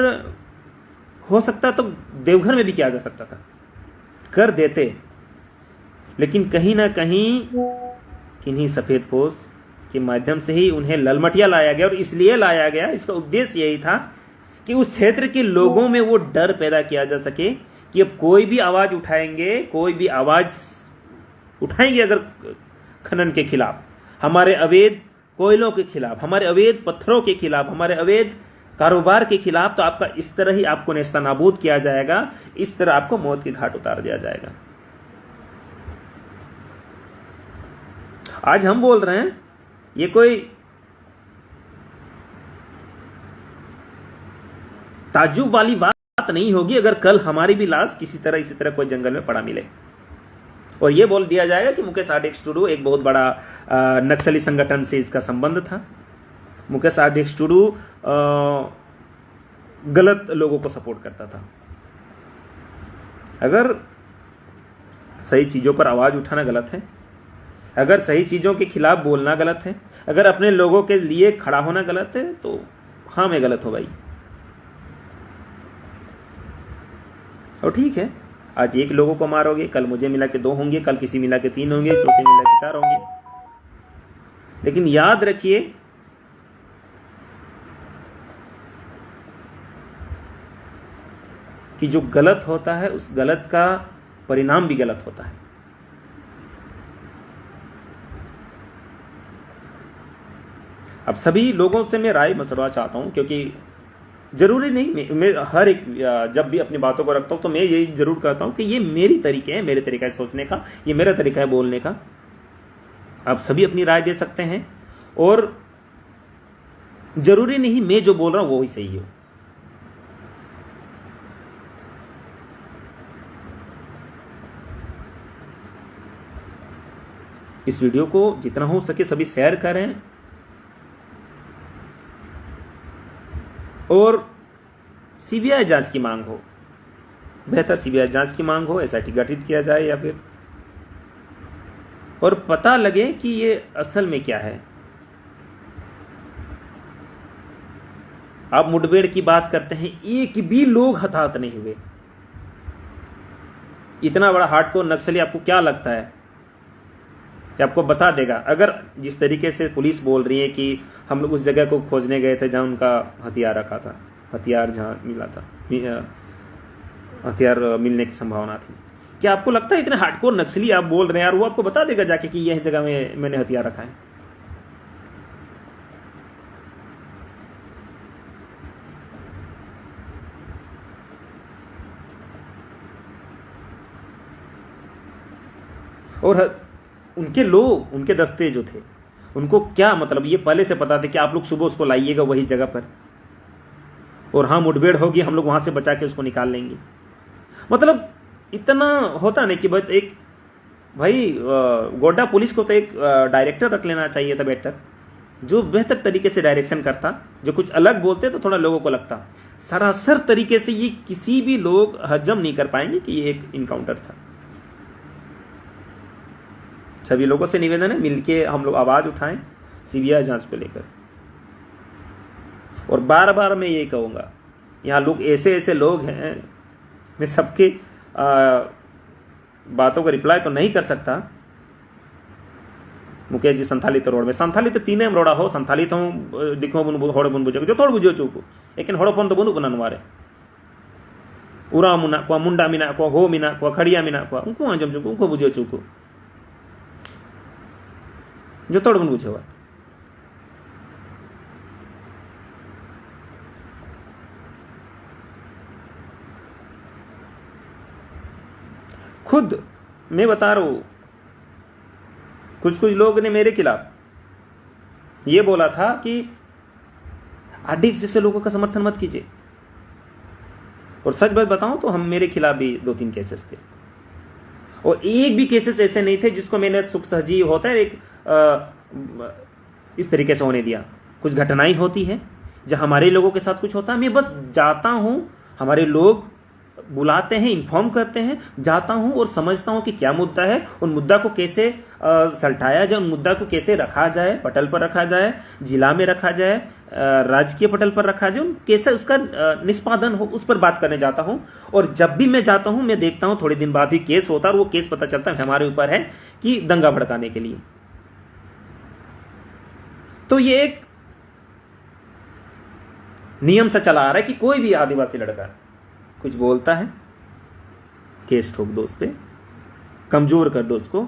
हो सकता तो देवघर में भी किया जा सकता था, कर देते, लेकिन कहीं ना कहीं किन्हीं सफेद पोश के माध्यम से ही उन्हें ललमटिया लाया गया। और इसलिए लाया गया, इसका उद्देश्य यही था कि उस क्षेत्र के लोगों में वो डर पैदा किया जा सके कि अब कोई भी आवाज उठाएंगे, कोई भी आवाज उठाएंगे अगर खनन के खिलाफ, हमारे अवैध कोयलों के खिलाफ, हमारे अवैध पत्थरों के खिलाफ, हमारे अवैध कारोबार के खिलाफ, तो आपका इस तरह ही आपको नेस्तनाबूद किया जाएगा, इस तरह आपको मौत के घाट उतार दिया जाएगा। आज हम बोल रहे हैं, ये कोई ताज्जुब वाली बात नहीं होगी अगर कल हमारी भी लाश किसी तरह इसी तरह कोई जंगल में पड़ा मिले और यह बोल दिया जाएगा कि मुकेश आरडीएक्स टुडू एक बहुत बड़ा नक्सली संगठन से इसका संबंध था, मुकेश आरडीएक्स टुडू गलत लोगों को सपोर्ट करता था। अगर सही चीजों पर आवाज उठाना गलत है, अगर सही चीज़ों के खिलाफ बोलना गलत है, अगर अपने लोगों के लिए खड़ा होना गलत है, तो हाँ मैं गलत हूँ भाई। और ठीक है, आज एक लोगों को मारोगे, कल मुझे मिला के 2 होंगे, कल किसी मिला के 3 होंगे, चौथे मिला के 4 होंगे। लेकिन याद रखिए कि जो गलत होता है उस गलत का परिणाम भी गलत होता है। अब सभी लोगों से मैं राय मशवरा चाहता हूं, क्योंकि जरूरी नहीं, मैं हर एक जब भी अपनी बातों को रखता हूं तो मैं यही जरूर कहता हूं कि ये मेरी तरीके हैं, मेरे तरीका है सोचने का, ये मेरा तरीका है बोलने का। आप सभी अपनी राय दे सकते हैं और जरूरी नहीं मैं जो बोल रहा हूं वो ही सही हो। इस वीडियो को जितना हो सके सभी शेयर करें और सीबीआई जांच की मांग हो, बेहतर सीबीआई जांच की मांग हो, एसआईटी गठित किया जाए या फिर, और पता लगे कि ये असल में क्या है। आप मुठभेड़ की बात करते हैं, एक भी लोग हताहत नहीं हुए। इतना बड़ा हार्डकोर नक्सली आपको क्या लगता है कि आपको बता देगा? अगर जिस तरीके से पुलिस बोल रही है कि हम लोग उस जगह को खोजने गए थे जहां उनका हथियार रखा था, हथियार जहां मिला था, हथियार मिलने की संभावना थी, क्या आपको लगता है इतने हार्डकोर नक्सली आप बोल रहे हैं यार वो आपको बता देगा जाके कि यह जगह में मैंने हथियार रखा है? और उनके लोग, उनके दस्ते जो थे, उनको क्या मतलब ये पहले से पता था कि आप लोग सुबह उसको लाइएगा वही जगह पर, और हाँ मुठभेड़ होगी, हम लोग वहां से बचा के उसको निकाल लेंगे। मतलब इतना होता नहीं कि बस एक भाई गोड्डा पुलिस को तो एक डायरेक्टर रख लेना चाहिए था बेहतर, जो बेहतर तरीके से डायरेक्शन करता, जो कुछ अलग बोलते तो थोड़ा लोगों को लगता। सरासर तरीके से ये किसी भी लोग हजम नहीं कर पाएंगे कि ये एक इनकाउंटर था। सभी लोगों से निवेदन है मिलके हम लोग आवाज उठाएं सीबीआई जांच को लेकर। और बार बार मैं ये कहूँगा, यहाँ लोग ऐसे ऐसे लोग हैं, मैं सबके बातों का रिप्लाई तो नहीं कर सकता। मुकेश जी संथाली तो रोड में, संथाली तो तीन रोड़ा हो, संथाली तो दिखो बुन होड़ बुन बुझे जो थोड़ बुझो चूको, लेकिन होड़ फोन तो बुनु बनन वारे उरा मुना को मुंडा मिना को हो मिना को खड़िया मिना को उनको आजम चूको उनको बुझो चूको जो थोड़ बुन बुझे हुआ। खुद मैं बता रहा हूं, कुछ कुछ लोग ने मेरे खिलाफ ये बोला था कि आरडीएक्स जैसे लोगों का समर्थन मत कीजिए। और सच बात बताऊं तो हम मेरे खिलाफ भी 2-3 केसेस थे, और एक भी केसेस ऐसे नहीं थे जिसको मैंने सुख सहजी होता है एक इस तरीके से होने दिया। कुछ घटनाएं होती है जहां हमारे लोगों के साथ कुछ होता है, मैं बस जाता हूं, हमारे लोग बुलाते हैं, इन्फॉर्म करते हैं, जाता हूं और समझता हूं कि क्या मुद्दा है, उन मुद्दा को कैसे सल्टाया जाए, उन मुद्दा को कैसे रखा जाए, पटल पर रखा जाए, जिला में रखा जाए, राजकीय पटल पर रखा जाए, कैसे उसका निष्पादन हो, उस पर बात करने जाता हूं। और जब भी मैं जाता हूं मैं देखता हूं थोड़े दिन बाद ही केस होता है, और वो केस पता चलता है हमारे ऊपर है कि दंगा भड़काने के लिए। तो ये एक नियम सा चला आ रहा है कि कोई भी आदिवासी लड़का कुछ बोलता है, केस ठोक दो उस पे, कमजोर कर दो उसको।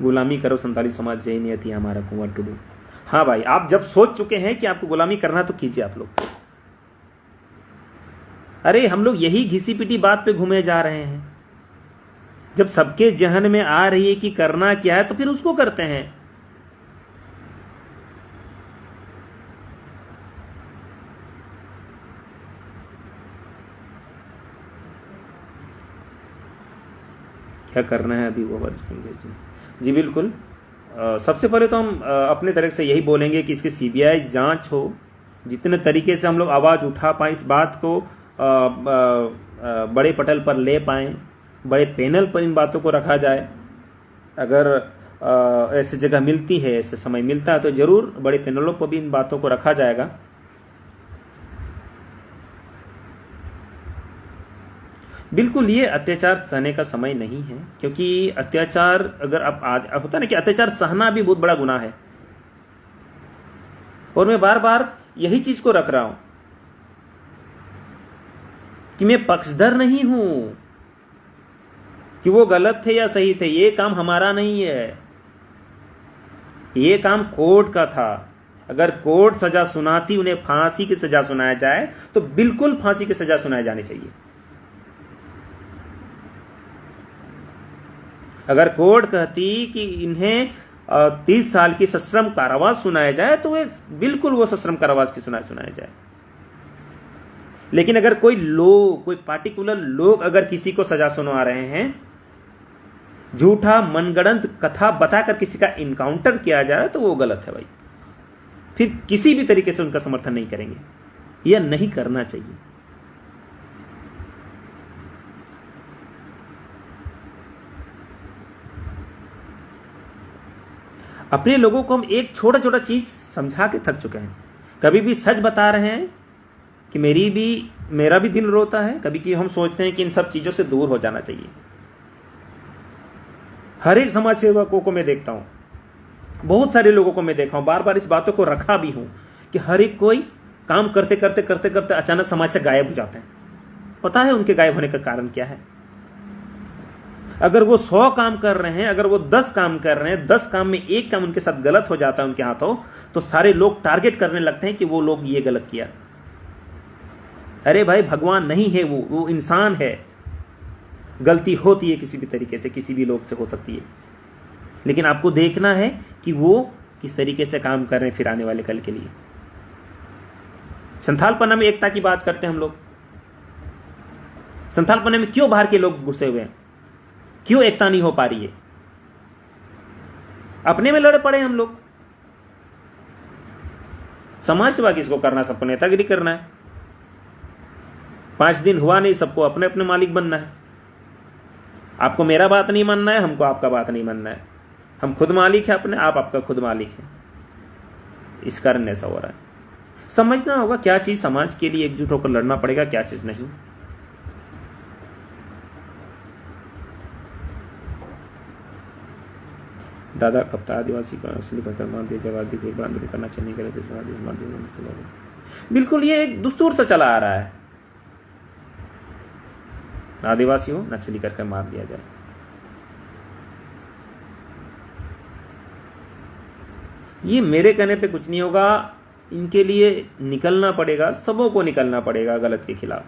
गुलामी करो संताली समाज से ही नहीं आती हमारा कुंवर टुडू। हाँ भाई, आप जब सोच चुके हैं कि आपको गुलामी करना तो कीजिए आप लोग। अरे हम लोग यही घिसी पिटी बात पे घूमे जा रहे हैं। जब सबके जहन में आ रही है कि करना क्या है तो फिर उसको करते हैं। क्या करना है अभी वो जी बिल्कुल। सबसे पहले तो हम अपने तरफ से यही बोलेंगे कि इसकी सीबीआई जांच हो, जितने तरीके से हम लोग आवाज़ उठा पाएँ इस बात को बड़े पटल पर ले पाएँ, बड़े पैनल पर इन बातों को रखा जाए। अगर ऐसी जगह मिलती है, ऐसे समय मिलता है तो ज़रूर बड़े पैनलों पर भी इन बातों को रखा जाएगा। बिल्कुल ये अत्याचार सहने का समय नहीं है, क्योंकि अत्याचार अगर आप होता है ना कि अत्याचार सहना भी बहुत बड़ा गुनाह है। और मैं बार बार यही चीज को रख रहा हूं कि मैं पक्षधर नहीं हूं कि वो गलत थे या सही थे। ये काम हमारा नहीं है, ये काम कोर्ट का था। अगर कोर्ट सजा सुनाती, उन्हें फांसी की सजा सुनाया जाए तो बिल्कुल फांसी की सजा सुनाई जानी चाहिए। अगर कोर्ट कहती कि इन्हें 30 साल की सश्रम कारावास सुनाया जाए तो वे बिल्कुल वो सश्रम कारावास की सुनाया जाए। लेकिन अगर कोई पार्टिकुलर लोग अगर किसी को सजा सुनवा रहे हैं, झूठा मनगढ़ंत कथा बताकर किसी का इनकाउंटर किया जा रहा है, तो वो गलत है भाई। फिर किसी भी तरीके से उनका समर्थन नहीं करेंगे, यह नहीं करना चाहिए। अपने लोगों को हम एक छोटा छोटा चीज समझा के थक चुके हैं। कभी भी सच बता रहे हैं कि मेरा भी दिल रोता है, कभी कि हम सोचते हैं कि इन सब चीजों से दूर हो जाना चाहिए। हर एक समाज सेवकों को मैं देखता हूं, बहुत सारे लोगों को मैं देखा हूं, बार बार इस बातों को रखा भी हूं कि हर एक कोई काम करते करते करते करते अचानक समाज से गायब हो जाते हैं। पता है उनके गायब होने का कारण क्या है? अगर वो 100 काम कर रहे हैं, अगर वो 10 काम कर रहे हैं, 10 काम में एक काम उनके साथ गलत हो जाता है उनके हाथों, तो सारे लोग टारगेट करने लगते हैं कि वो लोग ये गलत किया। अरे भाई, भगवान नहीं है वो इंसान है। गलती होती है किसी भी तरीके से, किसी भी लोग से हो सकती है, लेकिन आपको देखना है कि वो किस तरीके से काम कर रहे हैं फिर आने वाले कल के लिए। संथालपना में एकता की बात करते हैं हम लोग। संथालपना में क्यों बाहर के लोग घुसे हुए हैं? क्यों एकता नहीं हो पा रही है? अपने में लड़े पड़े हम लोग। समाज सेवा किसको करना? सबको नेतागिरी करना है। 5 दिन हुआ नहीं, सबको अपने अपने मालिक बनना है। आपको मेरा बात नहीं मानना है, हमको आपका बात नहीं मानना है। हम खुद मालिक है अपने, आप आपका खुद मालिक है। इस कारण ऐसा हो रहा है। समझना होगा क्या चीज समाज के लिए एकजुट होकर लड़ना पड़ेगा, क्या चीज नहीं। दादा कप्ता आदिवासी का असली घटना मानते जवादी के आंदोलन करना चाहिए करे। बिल्कुल ये एक दुस्तूर से चला आ रहा है। आदिवासी हो नक्सली करके मार दिया जाए। ये मेरे कहने पे कुछ नहीं होगा, इनके लिए निकलना पड़ेगा, सबों को निकलना पड़ेगा गलत के खिलाफ।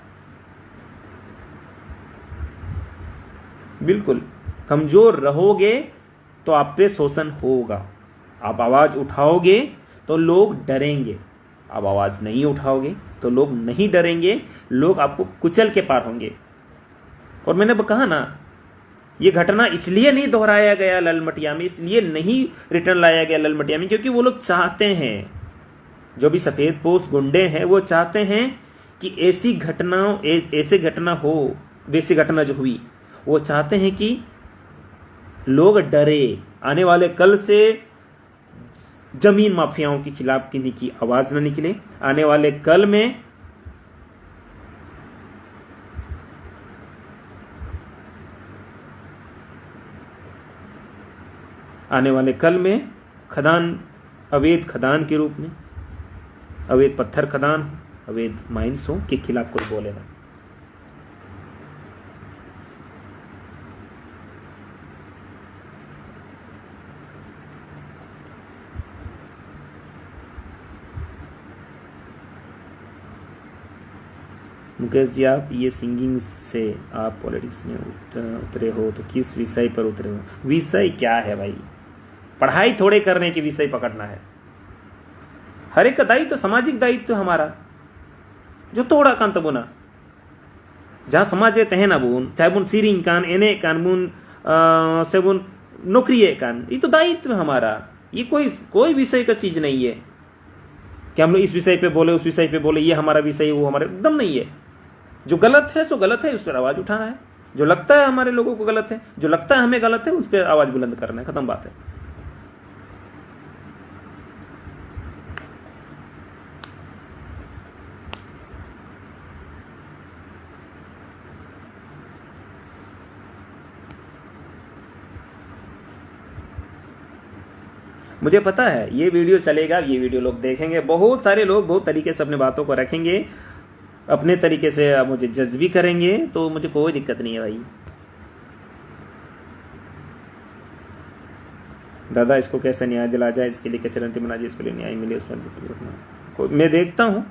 बिल्कुल कमजोर रहोगे तो आप पे शोषण होगा। आप आवाज उठाओगे तो लोग डरेंगे, आप आवाज नहीं उठाओगे तो लोग नहीं डरेंगे, लोग आपको कुचल के पार होंगे। और मैंने कहा ना, ये घटना इसलिए नहीं दोहराया गया ललमटिया में, इसलिए नहीं रिटर्न लाया गया ललमटिया में, क्योंकि वो लोग चाहते हैं, जो भी सफेद पोश गुंडे हैं वो चाहते हैं कि ऐसी घटना हो, वैसी घटना जो हुई, वो चाहते हैं कि लोग डरे। आने वाले कल से जमीन माफियाओं के खिलाफ किन्हीं की आवाज न निकले। आने वाले कल में खदान, अवैध खदान के रूप में, अवैध पत्थर खदान हो, अवैध माइंस हो के खिलाफ कोई बोलेगा। मुकेश जी, आप ये सिंगिंग से आप पॉलिटिक्स में उतरे हो तो किस विषय पर उतरे हो? विषय क्या है भाई? पढ़ाई थोड़े करने की विषय पकड़ना है। हर एक का दायित्व, सामाजिक दायित्व हमारा, जो तोड़ा कांत बुना जहाँ समाज तहे ना बुन, चाहे बुन सीरिंग कान एने कान बुन से बुन नौकरी है कान, ये तो दायित्व हमारा, ये कोई विषय का चीज नहीं है कि हम लोग इस विषय पे बोले उस विषय पे बोले, ये हमारा विषय है वो हमारा, एकदम नहीं है। जो गलत है सो गलत है, उस पर आवाज उठाना है। जो लगता है हमारे लोगों को गलत है, जो लगता है हमें गलत है, उस पर आवाज बुलंद करना है, खत्म बात है। मुझे पता है ये वीडियो चलेगा, ये वीडियो लोग देखेंगे, बहुत सारे लोग बहुत तरीके से अपने बातों को रखेंगे, अपने तरीके से मुझे जज भी करेंगे, तो मुझे कोई दिक्कत नहीं है भाई। दादा इसको कैसे न्याय दिला जाए, इसके लिए कैसे रणनीति बना जाए, इसके लिए न्याय मिले, उसमें मैं देखता हूँ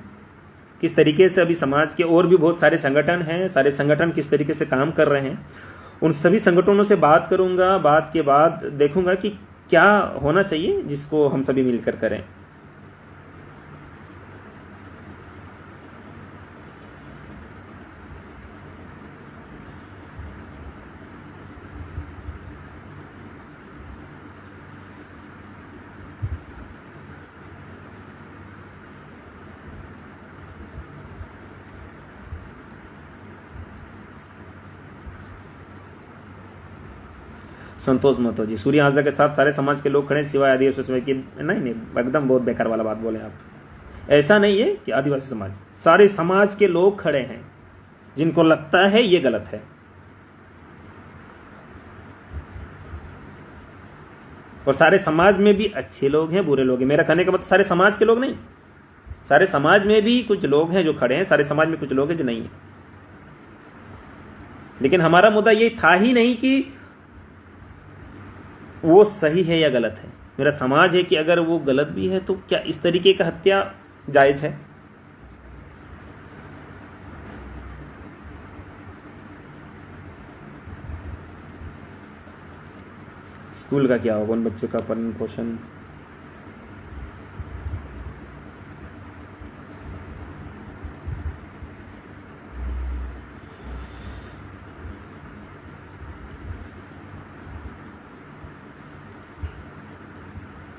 किस तरीके से अभी समाज के और भी बहुत सारे संगठन हैं, सारे संगठन किस तरीके से काम कर रहे हैं। उन सभी संगठनों से बात करूंगा, बात के बाद देखूंगा कि क्या होना चाहिए जिसको हम सभी मिलकर करें। संतोष महतो जी, सूर्य आजा के साथ सारे समाज के लोग खड़े सिवाय आदिवासी समाज की, नहीं एकदम बहुत बेकार वाला बात बोले आप। ऐसा नहीं है कि आदिवासी समाज, सारे समाज के लोग खड़े हैं जिनको लगता है ये गलत है। और सारे समाज में भी अच्छे लोग हैं, बुरे लोग हैं। मेरा कहने का मतलब सारे समाज के लोग नहीं, सारे समाज में भी कुछ लोग हैं जो खड़े हैं, सारे समाज में कुछ लोग हैं जो नहीं है। लेकिन हमारा मुद्दा ये था ही नहीं कि वो सही है या गलत है। मेरा समाज है कि अगर वो गलत भी है तो क्या इस तरीके का हत्या जायज है? स्कूल का क्या होगा, उन बच्चों का पालन पोषण?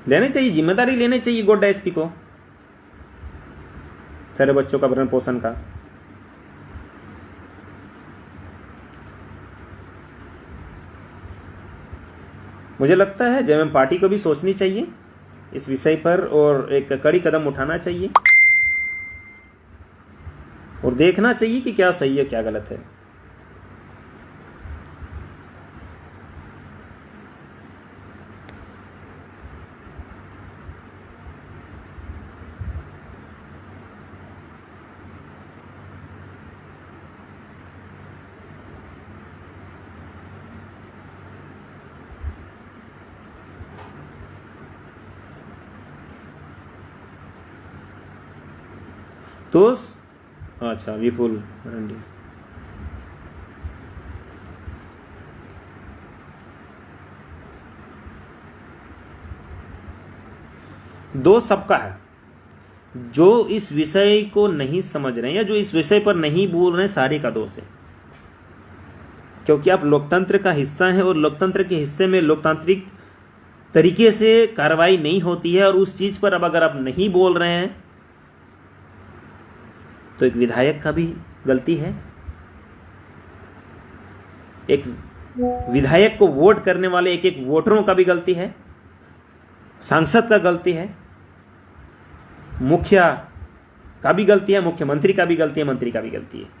लेने चाहिए, जिम्मेदारी लेने चाहिए गोड्डा एसपी को सारे बच्चों का भरण पोषण का। मुझे लगता है जेएमएम पार्टी को भी सोचनी चाहिए इस विषय पर और एक कड़ी कदम उठाना चाहिए और देखना चाहिए कि क्या सही है क्या गलत है। तो अच्छा, विपुल मरंडी, दोष सबका है। जो इस विषय को नहीं समझ रहे हैं या जो इस विषय पर नहीं बोल रहे हैं, सारे का दोष है। क्योंकि आप लोकतंत्र का हिस्सा हैं और लोकतंत्र के हिस्से में लोकतांत्रिक तरीके से कार्रवाई नहीं होती है, और उस चीज पर अब अगर आप नहीं बोल रहे हैं तो एक विधायक का भी गलती है, एक विधायक को वोट करने वाले एक एक वोटरों का भी गलती है, सांसद का गलती है, मुखिया का भी गलती है, मुख्यमंत्री का भी गलती है, मंत्री का भी गलती है।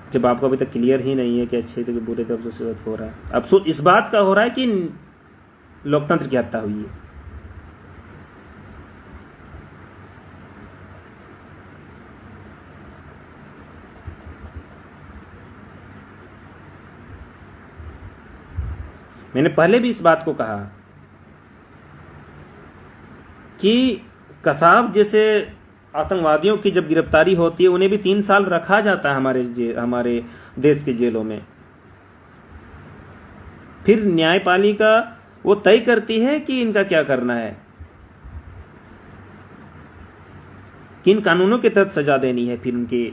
जब आपको अभी तक क्लियर ही नहीं है कि अच्छे थे कि बुरे थे, अफसोस हो रहा है। अफसोस इस बात का हो रहा है कि लोकतंत्र की हत्या हुई है। मैंने पहले भी इस बात को कहा कि कसाब जैसे आतंकवादियों की जब गिरफ्तारी होती है उन्हें भी 3 साल रखा जाता है हमारे देश के जेलों में। फिर न्यायपालिका वो तय करती है कि इनका क्या करना है, किन कानूनों के तहत सजा देनी है, फिर उनकी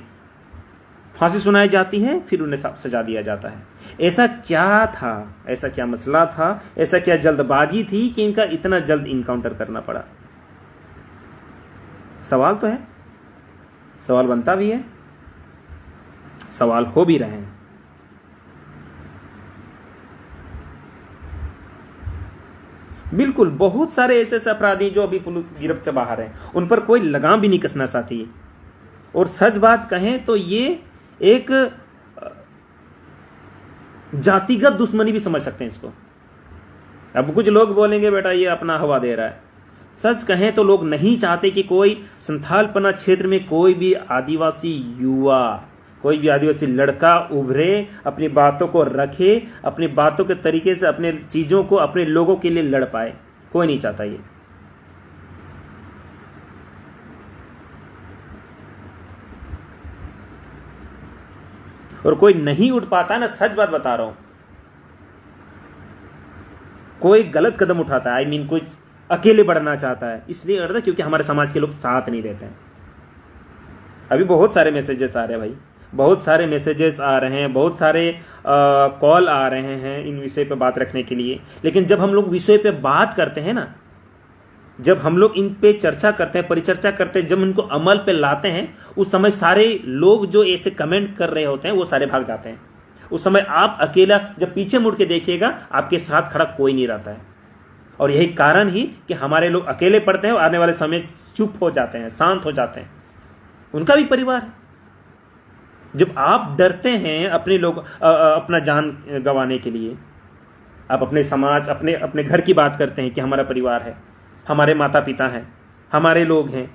फांसी सुनाई जाती है, फिर उन्हें सजा दिया जाता है। ऐसा क्या था, ऐसा क्या मसला था, ऐसा क्या जल्दबाजी थी कि इनका इतना जल्द इनकाउंटर करना पड़ा? सवाल तो है, सवाल बनता भी है, सवाल हो भी रहे हैं। बिल्कुल, बहुत सारे ऐसे अपराधी जो अभी गिरफ्त से बाहर हैं, उन पर कोई लगाम भी नहीं कसना चाहती है। और सच बात कहें तो ये एक जातिगत दुश्मनी भी समझ सकते हैं इसको। अब कुछ लोग बोलेंगे बेटा ये अपना हवा दे रहा है। सच कहें तो लोग नहीं चाहते कि कोई संथालपना क्षेत्र में कोई भी आदिवासी युवा, कोई भी आदिवासी लड़का उभरे, अपनी बातों को रखे, अपनी बातों के तरीके से अपने चीज़ों को अपने लोगों के लिए लड़ पाए। कोई नहीं चाहता ये। और कोई नहीं उठ पाता ना, सच बात बता रहा हूं, कोई गलत कदम उठाता है, I mean, कुछ अकेले बढ़ना चाहता है, इसलिए करता है क्योंकि हमारे समाज के लोग साथ नहीं देते हैं। अभी बहुत सारे मैसेजेस आ रहे हैं भाई, बहुत सारे मैसेजेस आ रहे हैं, बहुत सारे कॉल आ रहे हैं इन विषय पे बात रखने के लिए। लेकिन जब हम लोग विषय पे बात करते हैं ना, जब हम लोग इन पे चर्चा करते हैं, परिचर्चा करते हैं, जब इनको अमल पे लाते हैं, उस समय सारे लोग जो ऐसे कमेंट कर रहे होते हैं वो सारे भाग जाते हैं। उस समय आप अकेला जब पीछे मुड़ के देखिएगा, आपके साथ खड़ा कोई नहीं रहता है। और यही कारण ही कि हमारे लोग अकेले पड़ते हैं और आने वाले समय चुप हो जाते हैं, शांत हो जाते हैं। उनका भी परिवार है। जब आप डरते हैं अपने लोग अपना जान गंवाने के लिए, आप अपने समाज, अपने अपने घर की बात करते हैं कि हमारा परिवार है, हमारे माता पिता हैं, हमारे लोग हैं,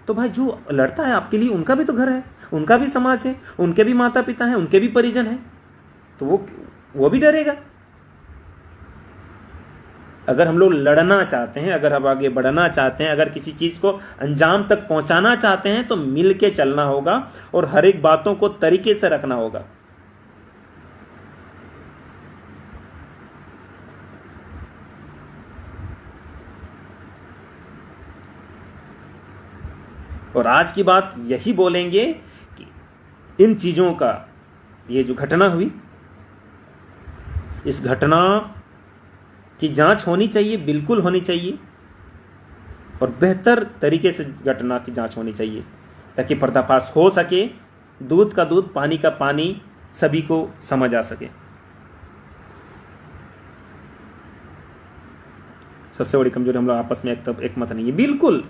तो भाई जो लड़ता है आपके लिए उनका भी तो घर है, उनका भी समाज है, उनके भी माता पिता हैं, उनके भी परिजन हैं, तो वो भी डरेगा। अगर हम लोग लड़ना चाहते हैं, अगर हम आगे बढ़ना चाहते हैं, अगर किसी चीज़ को अंजाम तक पहुंचाना चाहते हैं, तो मिल के चलना होगा और हर एक बातों को तरीके से रखना होगा। और आज की बात यही बोलेंगे कि इन चीज़ों का, ये जो घटना हुई, इस घटना की जांच होनी चाहिए, बिल्कुल होनी चाहिए, और बेहतर तरीके से घटना की जांच होनी चाहिए ताकि पर्दाफाश हो सके, दूध का दूध, पानी का पानी सभी को समझ आ सके। सबसे बड़ी कमजोरी हम लोग आपस में एक मत नहीं है। बिल्कुल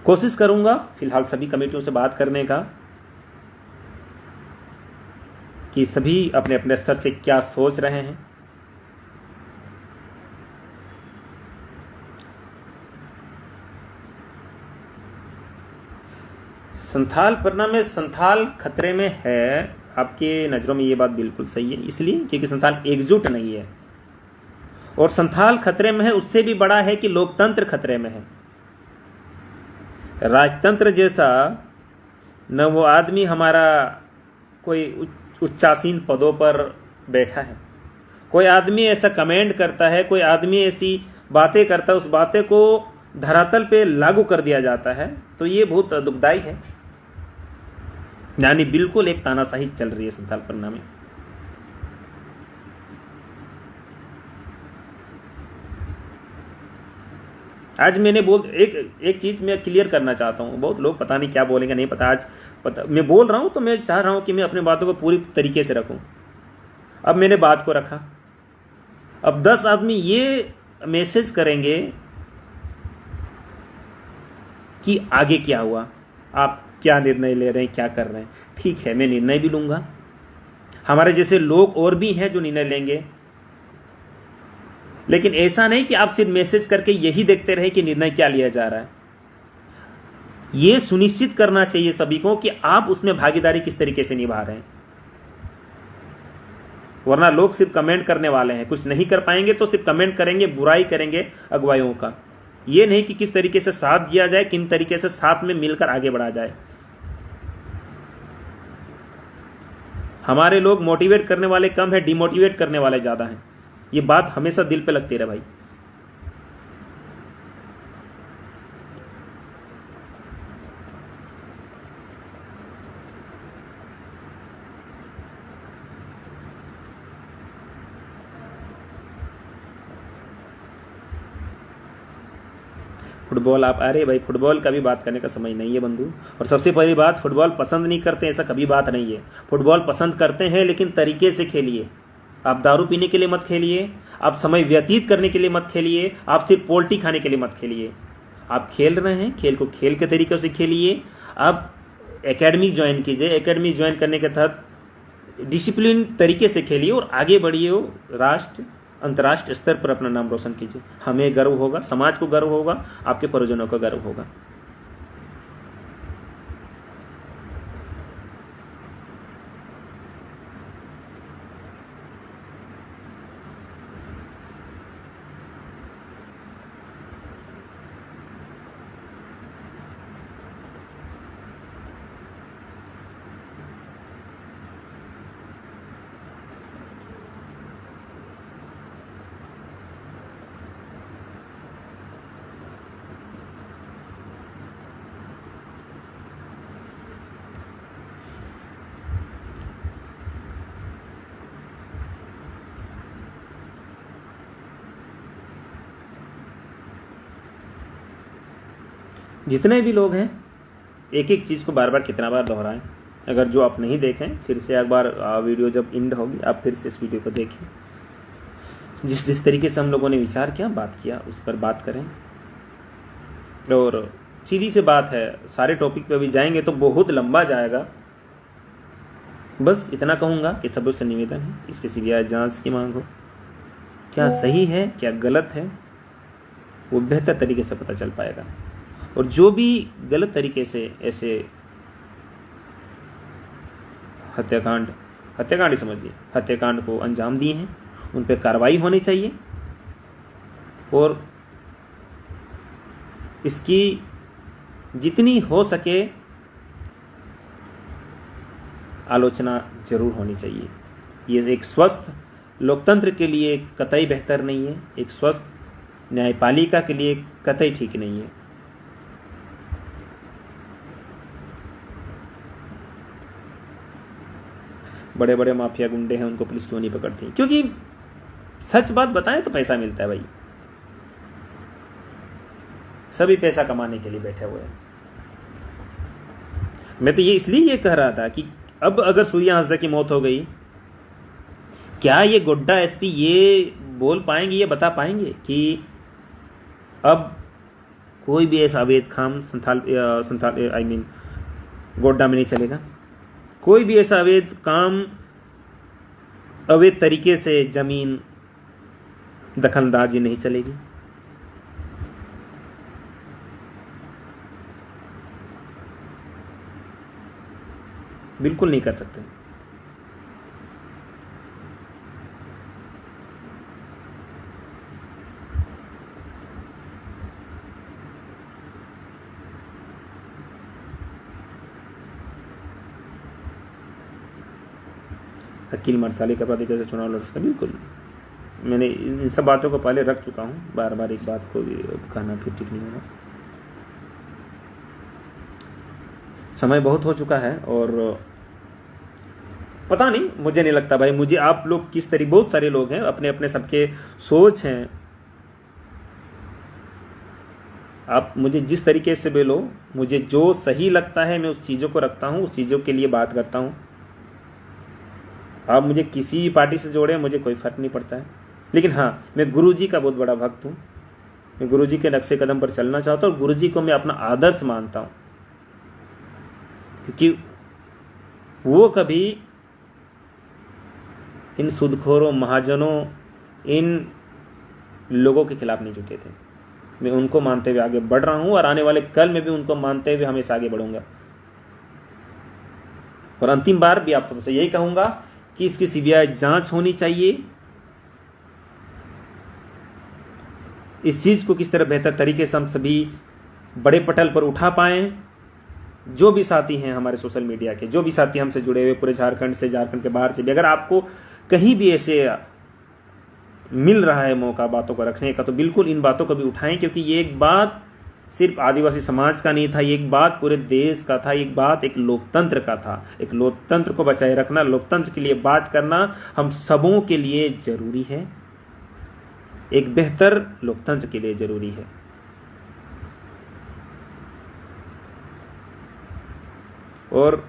कोशिश करूंगा फिलहाल सभी कमेटियों से बात करने का कि सभी अपने अपने स्तर से क्या सोच रहे हैं। संथाल पन्ना में संथाल खतरे में है, आपके नज़रों में ये बात बिल्कुल सही है, इसलिए क्योंकि संथाल एकजुट नहीं है। और संथाल खतरे में है, उससे भी बड़ा है कि लोकतंत्र खतरे में है। राजतंत्र जैसा न वो आदमी हमारा कोई उच्चासीन पदों पर बैठा है, कोई आदमी ऐसा कमेंट करता है, कोई आदमी ऐसी बातें करता है, उस बातें को धरातल पे लागू कर दिया जाता है, तो ये बहुत दुखदाई है। यानी बिल्कुल एक तानाशाही चल रही है संथाल पन्ना में। आज मैंने एक चीज मैं क्लियर करना चाहता हूँ। बहुत लोग पता नहीं क्या बोलेंगे, नहीं पता। आज मैं बोल रहा हूँ तो मैं चाह रहा हूँ कि मैं अपनी बातों को पूरी तरीके से रखूँ। अब मैंने बात को रखा, अब 10 आदमी ये मैसेज करेंगे कि आगे क्या हुआ, आप क्या निर्णय ले रहे हैं, क्या कर रहे हैं। ठीक है, मैं निर्णय भी लूँगा, हमारे जैसे लोग और भी हैं जो निर्णय लेंगे, लेकिन ऐसा नहीं कि आप सिर्फ मैसेज करके यही देखते रहे कि निर्णय क्या लिया जा रहा है। ये सुनिश्चित करना चाहिए सभी को कि आप उसमें भागीदारी किस तरीके से निभा रहे हैं। वरना लोग सिर्फ कमेंट करने वाले हैं, कुछ नहीं कर पाएंगे तो सिर्फ कमेंट करेंगे, बुराई करेंगे अगुवाइयों का। ये नहीं कि किस तरीके से साथ दिया जाए, किन तरीके से साथ में मिलकर आगे बढ़ा जाए। हमारे लोग मोटिवेट करने वाले कम है, डिमोटिवेट करने वाले ज़्यादा हैं। ये बात हमेशा दिल पे लगती रहे भाई। फुटबॉल आप, अरे भाई फुटबॉल का भी बात करने का समय नहीं है बंधु। और सबसे पहली बात, फुटबॉल पसंद नहीं करते ऐसा कभी बात नहीं है। फुटबॉल पसंद करते हैं, लेकिन तरीके से खेलिए। आप दारू पीने के लिए मत खेलिए, आप समय व्यतीत करने के लिए मत खेलिए, आप सिर्फ पोल्ट्री खाने के लिए मत खेलिए। आप खेल रहे हैं, खेल को खेल के तरीके से खेलिए। आप एकेडमी ज्वाइन कीजिए, एकेडमी ज्वाइन करने के तहत डिसिप्लिन तरीके से खेलिए और आगे बढ़िए। हो राष्ट्र अंतर्राष्ट्रीय स्तर पर अपना नाम रोशन कीजिए। हमें गर्व होगा, समाज को गर्व होगा, आपके परिजनों को गर्व होगा। जितने भी लोग हैं, एक एक चीज़ को बार बार कितना बार दोहराएं। अगर जो आप नहीं देखें, फिर से एक बार वीडियो जब एंड होगी आप फिर से इस वीडियो को देखें। जिस तरीके से हम लोगों ने विचार किया, बात किया, उस पर बात करें। और सीधी सी बात है, सारे टॉपिक पे अभी जाएंगे तो बहुत लंबा जाएगा। बस इतना कहूँगा कि सबों से निवेदन है, इसके सीबीआई जांच की मांग हो। क्या सही है, क्या गलत है, वो बेहतर तरीके से पता चल पाएगा। और जो भी गलत तरीके से ऐसे हत्याकांड ही समझिए, हत्याकांड को अंजाम दिए हैं, उन पर कार्रवाई होनी चाहिए। और इसकी जितनी हो सके आलोचना जरूर होनी चाहिए। ये एक स्वस्थ लोकतंत्र के लिए कतई बेहतर नहीं है, एक स्वस्थ न्यायपालिका के लिए कतई ठीक नहीं है। बड़े बड़े माफिया गुंडे हैं, उनको पुलिस क्यों नहीं पकड़ती? क्योंकि सच बात बताएं तो पैसा मिलता है भाई। सभी पैसा कमाने के लिए बैठे हुए हैं। मैं तो ये इसलिए ये कह रहा था कि अब अगर सूर्या हांसदा की मौत हो गई, क्या ये गोड्डा एसपी ये बोल पाएंगे, ये बता पाएंगे कि अब कोई भी ऐसा अवैध काम गोड्डा में नहीं चलेगा? कोई भी ऐसा अवैध काम, अवैध तरीके से जमीन दखलंदाजी नहीं चलेगी। बिल्कुल नहीं कर सकते। अकील मरसाली का पति कैसे चुनाव लड़ सकता? बिल्कुल, मैंने इन सब बातों को पहले रख चुका हूँ। बार बार एक बात को कहना फिर ठीक नहीं होगा। समय बहुत हो चुका है और पता नहीं, मुझे नहीं लगता भाई, मुझे आप लोग किस तरीके, बहुत सारे लोग हैं, अपने अपने सबके सोच हैं। आप मुझे जिस तरीके से बोलो, मुझे जो सही लगता है मैं उस चीज़ों को रखता हूँ, उस चीज़ों के लिए बात करता हूँ। आप मुझे किसी भी पार्टी से जोड़े, मुझे कोई फर्क नहीं पड़ता है। लेकिन हाँ, मैं गुरुजी का बहुत बड़ा भक्त हूँ। मैं गुरुजी के नक्शे कदम पर चलना चाहता हूँ और गुरुजी को मैं अपना आदर्श मानता हूँ, क्योंकि वो कभी इन सुदखोरों, महाजनों, इन लोगों के खिलाफ नहीं झुके थे। मैं उनको मानते हुए आगे बढ़ रहा हूं और आने वाले कल में भी उनको मानते हुए हमेशा आगे बढ़ूंगा। और अंतिम बार भी आप सबसे यही कहूंगा कि इसकी सीबीआई जांच होनी चाहिए। इस चीज को किस तरह बेहतर तरीके से हम सभी बड़े पटल पर उठा पाएं। जो भी साथी हैं हमारे सोशल मीडिया के, जो भी साथी हमसे जुड़े हुए पूरे झारखंड से, झारखंड के बाहर से भी, अगर आपको कहीं भी ऐसे मिल रहा है मौका बातों को रखने का, तो बिल्कुल इन बातों को भी उठाएं, क्योंकि ये एक बात सिर्फ आदिवासी समाज का नहीं था, ये एक बात पूरे देश का था, एक बात एक लोकतंत्र का था। एक लोकतंत्र को बचाए रखना, लोकतंत्र के लिए बात करना हम सबों के लिए जरूरी है, एक बेहतर लोकतंत्र के लिए जरूरी है। और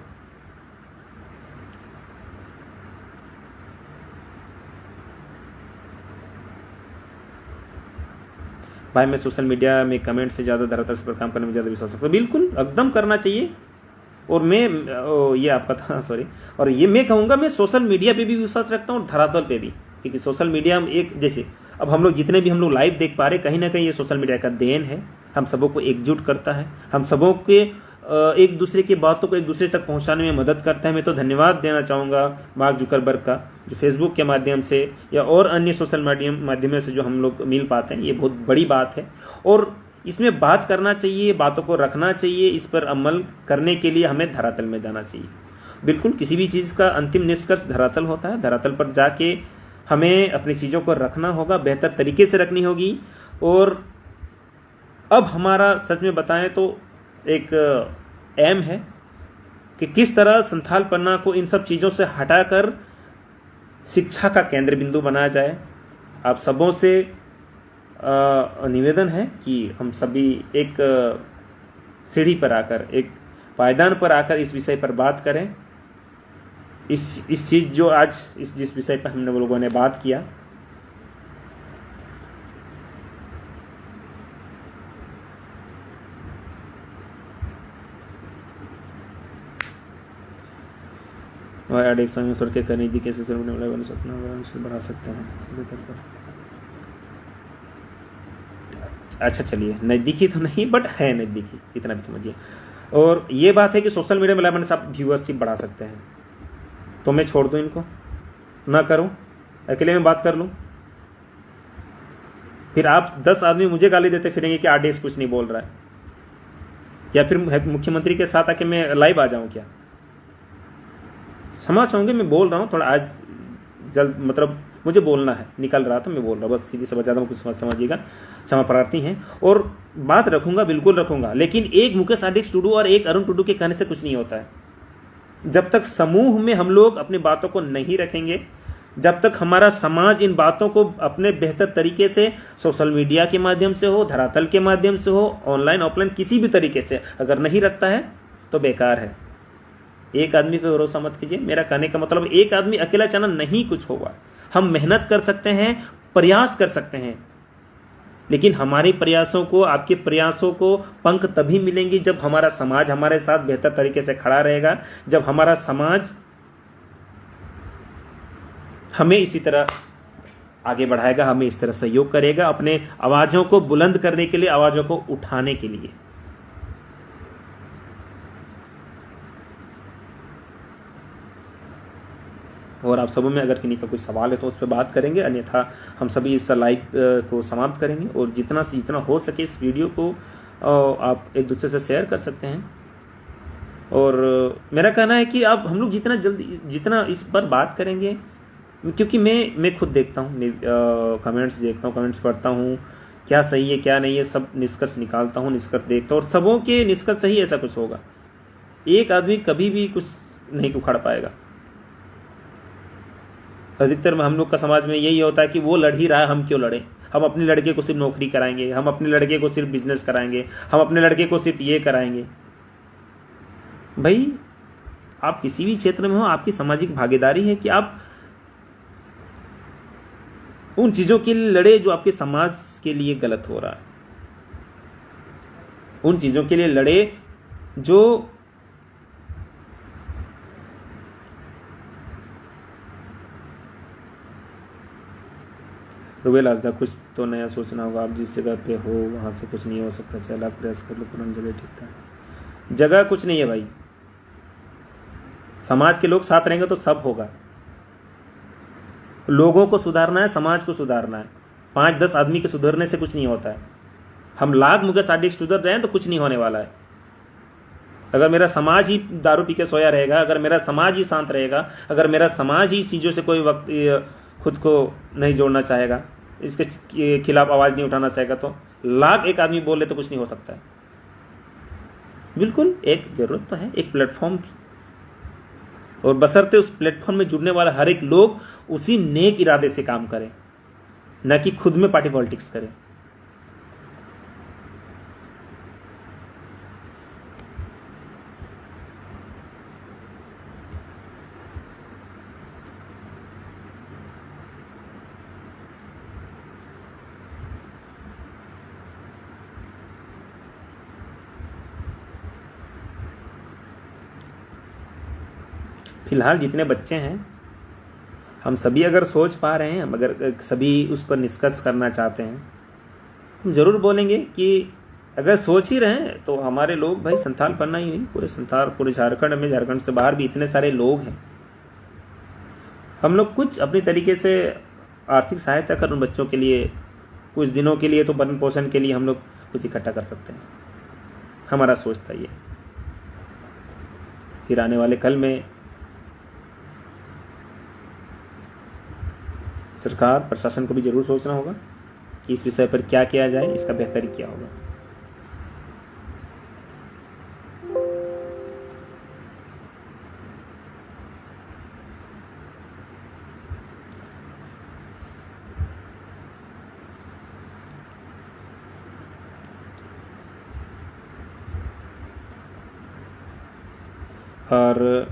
भाई मैं सोशल मीडिया में कमेंट से ज़्यादा धरातल पर काम करने में ज़्यादा विश्वास रखता हूँ। बिल्कुल एकदम करना चाहिए। और मैं ये आपका था सॉरी, और ये मैं कहूँगा मैं सोशल मीडिया पे भी विश्वास रखता हूँ और धरातल पे भी, क्योंकि सोशल मीडिया में एक जैसे अब हम लोग जितने भी हम लोग लाइव देख पा रहे, कहीं ना कहीं ये सोशल मीडिया का देन है। हम सबों को एकजुट करता है, हम सबों के एक दूसरे की बातों को एक दूसरे तक पहुंचाने में मदद करता है। मैं तो धन्यवाद देना चाहूँगा मार्क जुकरबर्ग का, जो फेसबुक के माध्यम से या और अन्य सोशल माध्यमों से जो हम लोग मिल पाते हैं, ये बहुत बड़ी बात है। और इसमें बात करना चाहिए, बातों को रखना चाहिए, इस पर अमल करने के लिए हमें धरातल में जाना चाहिए। बिल्कुल किसी भी चीज़ का अंतिम निष्कर्ष धरातल होता है। धरातल पर जाके हमें अपनी चीज़ों को रखना होगा, बेहतर तरीके से रखनी होगी। और अब हमारा सच में बताएं तो एक एम है कि किस तरह संथाल पन्ना को इन सब चीज़ों से हटाकर शिक्षा का केंद्र बिंदु बनाया जाए। आप सबों से निवेदन है कि हम सभी एक सीढ़ी पर आकर, एक पायदान पर आकर इस विषय पर बात करें। इस चीज़ जो आज जिस विषय पर हमने लोगों ने बात किया, और एक संयोजन के करीबी कैसे सपना बढ़ा सकते हैं। अच्छा चलिए, नज़दीकी तो नहीं बट है नज़दीकी, इतना भी समझिए। और ये बात है कि सोशल मीडिया में लाइव सब व्यूअरशिप बढ़ा सकते हैं, तो मैं छोड़ दूं इनको, ना करूं, अकेले में बात कर लूं, फिर आप 10 आदमी मुझे गाली देते फिरेंगे कि आरडीएस कुछ नहीं बोल रहा है, या फिर मुख्यमंत्री के साथ आके मैं लाइव आ जाऊं क्या? क्षमा चाहूँगे, मैं बोल रहा हूँ थोड़ा आज जल्द, मतलब मुझे बोलना है, निकल रहा था, मैं बोल रहा हूँ, बस सीधी सी ज़्यादा कुछ समझिएगा, क्षमा प्रार्थी हैं। और बात रखूंगा, बिल्कुल रखूंगा, लेकिन एक मुकेश आडिक्स टुडू और एक अरुण टुडू के कहने से कुछ नहीं होता है। जब तक समूह में हम लोग अपनी बातों को नहीं रखेंगे, जब तक हमारा समाज इन बातों को अपने बेहतर तरीके से सोशल मीडिया के माध्यम से हो, धरातल के माध्यम से हो, ऑनलाइन ऑफलाइन किसी भी तरीके से अगर नहीं रखता है तो बेकार है। एक आदमी पे भरोसा मत कीजिए। मेरा कहने का मतलब एक आदमी अकेला चना नहीं कुछ होगा। हम मेहनत कर सकते हैं, प्रयास कर सकते हैं, लेकिन हमारे प्रयासों को, आपके प्रयासों को पंख तभी मिलेंगे जब हमारा समाज हमारे साथ बेहतर तरीके से खड़ा रहेगा, जब हमारा समाज हमें इसी तरह आगे बढ़ाएगा, हमें इस तरह सहयोग करेगा अपने आवाज़ों को बुलंद करने के लिए, आवाज़ों को उठाने के लिए। और आप सबों में अगर किन्हीं का कुछ सवाल है तो उस पर बात करेंगे, अन्यथा हम सभी इस लाइव को समाप्त करेंगे। और जितना से जितना हो सके इस वीडियो को आप एक दूसरे से शेयर कर सकते हैं। और मेरा कहना है कि आप हम लोग जितना जल्दी जितना इस पर बात करेंगे, क्योंकि मैं खुद देखता हूँ, कमेंट्स देखता हूँ, कमेंट्स पढ़ता हूँ, क्या सही है क्या नहीं है, सब निष्कर्ष निकालता हूँ, निष्कर्ष देखता हूँ, और सबों के निष्कर्ष सही ऐसा कुछ होगा। एक आदमी कभी भी कुछ नहीं उखाड़ पाएगा। अधिकतर में हम लोग का समाज में यही होता है कि वो लड़ ही रहा है, हम क्यों लड़ें, हम अपने लड़के को सिर्फ नौकरी कराएंगे, हम अपने लड़के को सिर्फ बिजनेस कराएंगे, हम अपने लड़के को सिर्फ ये कराएंगे। भाई आप किसी भी क्षेत्र में हो, आपकी सामाजिक भागीदारी है कि आप उन चीज़ों के लिए लड़े जो आपके समाज के लिए गलत हो रहा है, उन चीज़ों के लिए लड़े जो रुबेल आजदा, कुछ तो नया सोचना होगा। आप जिस जगह पे हो वहाँ से कुछ नहीं हो सकता, 4 लाख प्रयास कर लो, पुरानी जगह ठीक था। जगह कुछ नहीं है भाई, समाज के लोग साथ रहेंगे तो सब होगा। लोगों को सुधारना है, समाज को सुधारना है। 5-10 आदमी के सुधरने से कुछ नहीं होता है। हम लाख मुकेश आडिक सुधर जाएं तो कुछ नहीं होने वाला है। अगर मेरा समाज ही दारू पी के सोया रहेगा, अगर मेरा समाज ही शांत रहेगा, अगर मेरा समाज ही चीज़ों से कोई वक्त खुद को नहीं जोड़ना चाहेगा, इसके खिलाफ आवाज़ नहीं उठाना चाहेगा, तो लाख एक आदमी बोले तो कुछ नहीं हो सकता है। बिल्कुल एक ज़रूरत तो है एक प्लेटफॉर्म की, और बशर्ते उस प्लेटफॉर्म में जुड़ने वाला हर एक लोग उसी नेक इरादे से काम करें, न कि खुद में पार्टी पॉलिटिक्स करें। फिलहाल जितने बच्चे हैं, हम सभी अगर सोच पा रहे हैं, अगर सभी उस पर निष्कर्ष करना चाहते हैं, हम जरूर बोलेंगे कि अगर सोच ही रहे हैं तो हमारे लोग भाई संथाल पन्ना ही नहीं, पूरे संथाल, पूरे झारखंड में, झारखंड से बाहर भी इतने सारे लोग हैं। हम लोग कुछ अपनी तरीके से आर्थिक सहायता कर उन बच्चों के लिए, कुछ दिनों के लिए तो भरण पोषण के लिए हम लोग कुछ इकट्ठा कर सकते हैं। हमारा सोच था ये। फिर आने वाले कल में सरकार प्रशासन को भी जरूर सोचना होगा कि इस विषय पर क्या किया जाए, इसका बेहतरी क्या होगा। और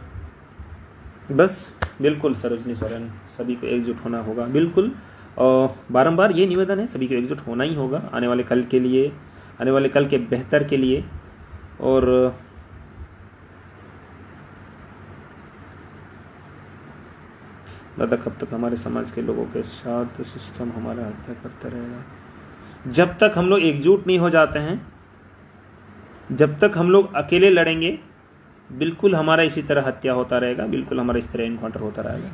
बस बिल्कुल सरोजनी सोरेन, सभी को एकजुट होना होगा। बिल्कुल, और बारंबार ये निवेदन है, सभी को एकजुट होना ही होगा आने वाले कल के लिए, आने वाले कल के बेहतर के लिए। और दादा, कब तक हमारे समाज के लोगों के साथ सिस्टम हमारा हत्या करता रहेगा? जब तक हम लोग एकजुट नहीं हो जाते हैं, जब तक हम लोग अकेले लड़ेंगे, बिल्कुल हमारा इसी तरह हत्या होता रहेगा, बिल्कुल हमारा इस तरह इनकाउंटर होता रहेगा।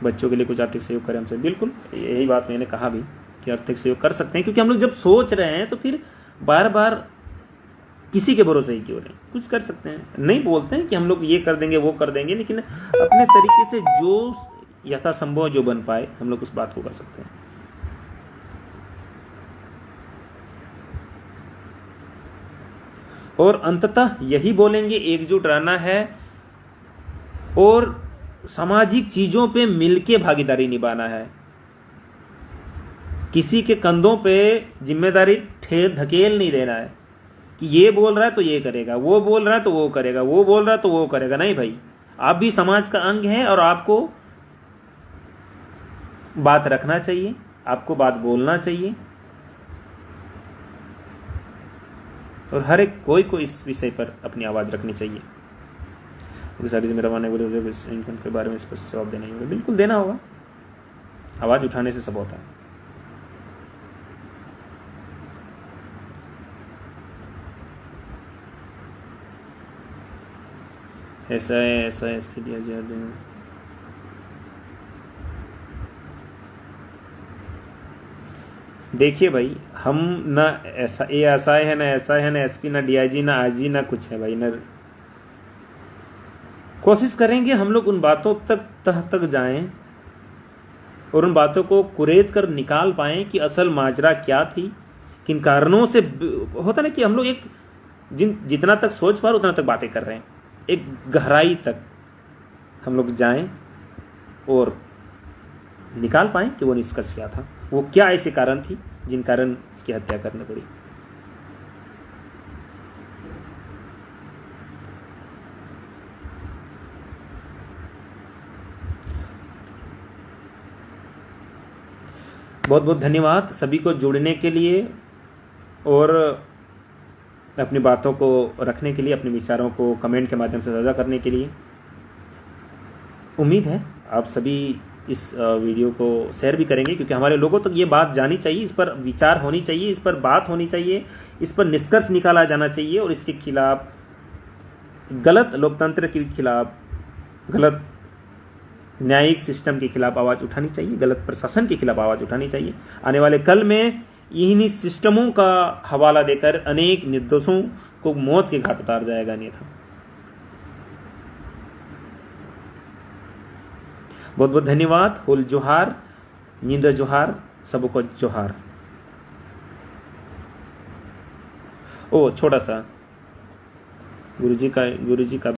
बच्चों के लिए कुछ आर्थिक सहयोग करें हमसे, बिल्कुल यही बात मैंने कहा भी कि आर्थिक सहयोग कर सकते हैं, क्योंकि हम लोग जब सोच रहे हैं तो फिर बार बार किसी के भरोसे ही क्यों नहीं, कुछ कर सकते हैं। नहीं बोलते हैं कि हम लोग ये कर देंगे वो कर देंगे, लेकिन अपने तरीके से जो यथासंभव जो बन पाए हम लोग उस बात को कर सकते हैं। और अंततः यही बोलेंगे, एकजुट रहना है और सामाजिक चीजों पे मिलके भागीदारी निभाना है। किसी के कंधों पे जिम्मेदारी धकेल नहीं देना है कि ये बोल रहा है तो ये करेगा, वो बोल रहा है तो वो करेगा, वो बोल रहा है तो वो करेगा। नहीं भाई, आप भी समाज का अंग हैं और आपको बात रखना चाहिए, आपको बात बोलना चाहिए, और हर एक कोई को इस विषय पर अपनी आवाज़ रखनी चाहिए। सारी मेरा मानने इनकम के बारे में स्पष्ट जवाब देना होगा, बिल्कुल देना होगा। आवाज़ उठाने से सब होता है। ऐसा है, ऐसा है, एसपी दिया जाए। देखिए भाई, हम ना ऐसा एएसआई है, ना ऐसा है, ना एसपी, ना डीआईजी, ना आईजी, ना कुछ है भाई। ना कोशिश करेंगे हम लोग उन बातों तह तक जाएं और उन बातों को कुरेद कर निकाल पाएं कि असल माजरा क्या थी, किन कारणों से होता ना कि हम लोग एक जितना तक सोच पा रहे उतना तक बातें कर रहे हैं, एक गहराई तक हम लोग जाएं और निकाल पाएं कि वो निष्कर्ष क्या था, वो क्या ऐसे कारण थी जिन कारण इसकी हत्या करनी पड़ी। बहुत बहुत धन्यवाद सभी को जुड़ने के लिए। और अपनी बातों को रखने के लिए, अपने विचारों को कमेंट के माध्यम से साझा करने के लिए। उम्मीद है आप सभी इस वीडियो को शेयर भी करेंगे, क्योंकि हमारे लोगों तक ये बात जानी चाहिए, इस पर विचार होनी चाहिए, इस पर बात होनी चाहिए, इस पर निष्कर्ष निकाला जाना चाहिए और इसके खिलाफ, गलत लोकतंत्र के खिलाफ, गलत न्यायिक सिस्टम के खिलाफ आवाज़ उठानी चाहिए, गलत प्रशासन के खिलाफ आवाज़ उठानी चाहिए। आने वाले कल में इन्हीं सिस्टमों का हवाला देकर अनेक निर्दोषों को मौत के घाट उतार जाएगा अन्यथा। बहुत बहुत धन्यवाद। हुल जोहार, नींद जोहार, सबको जोहार। ओ छोटा सा गुरुजी का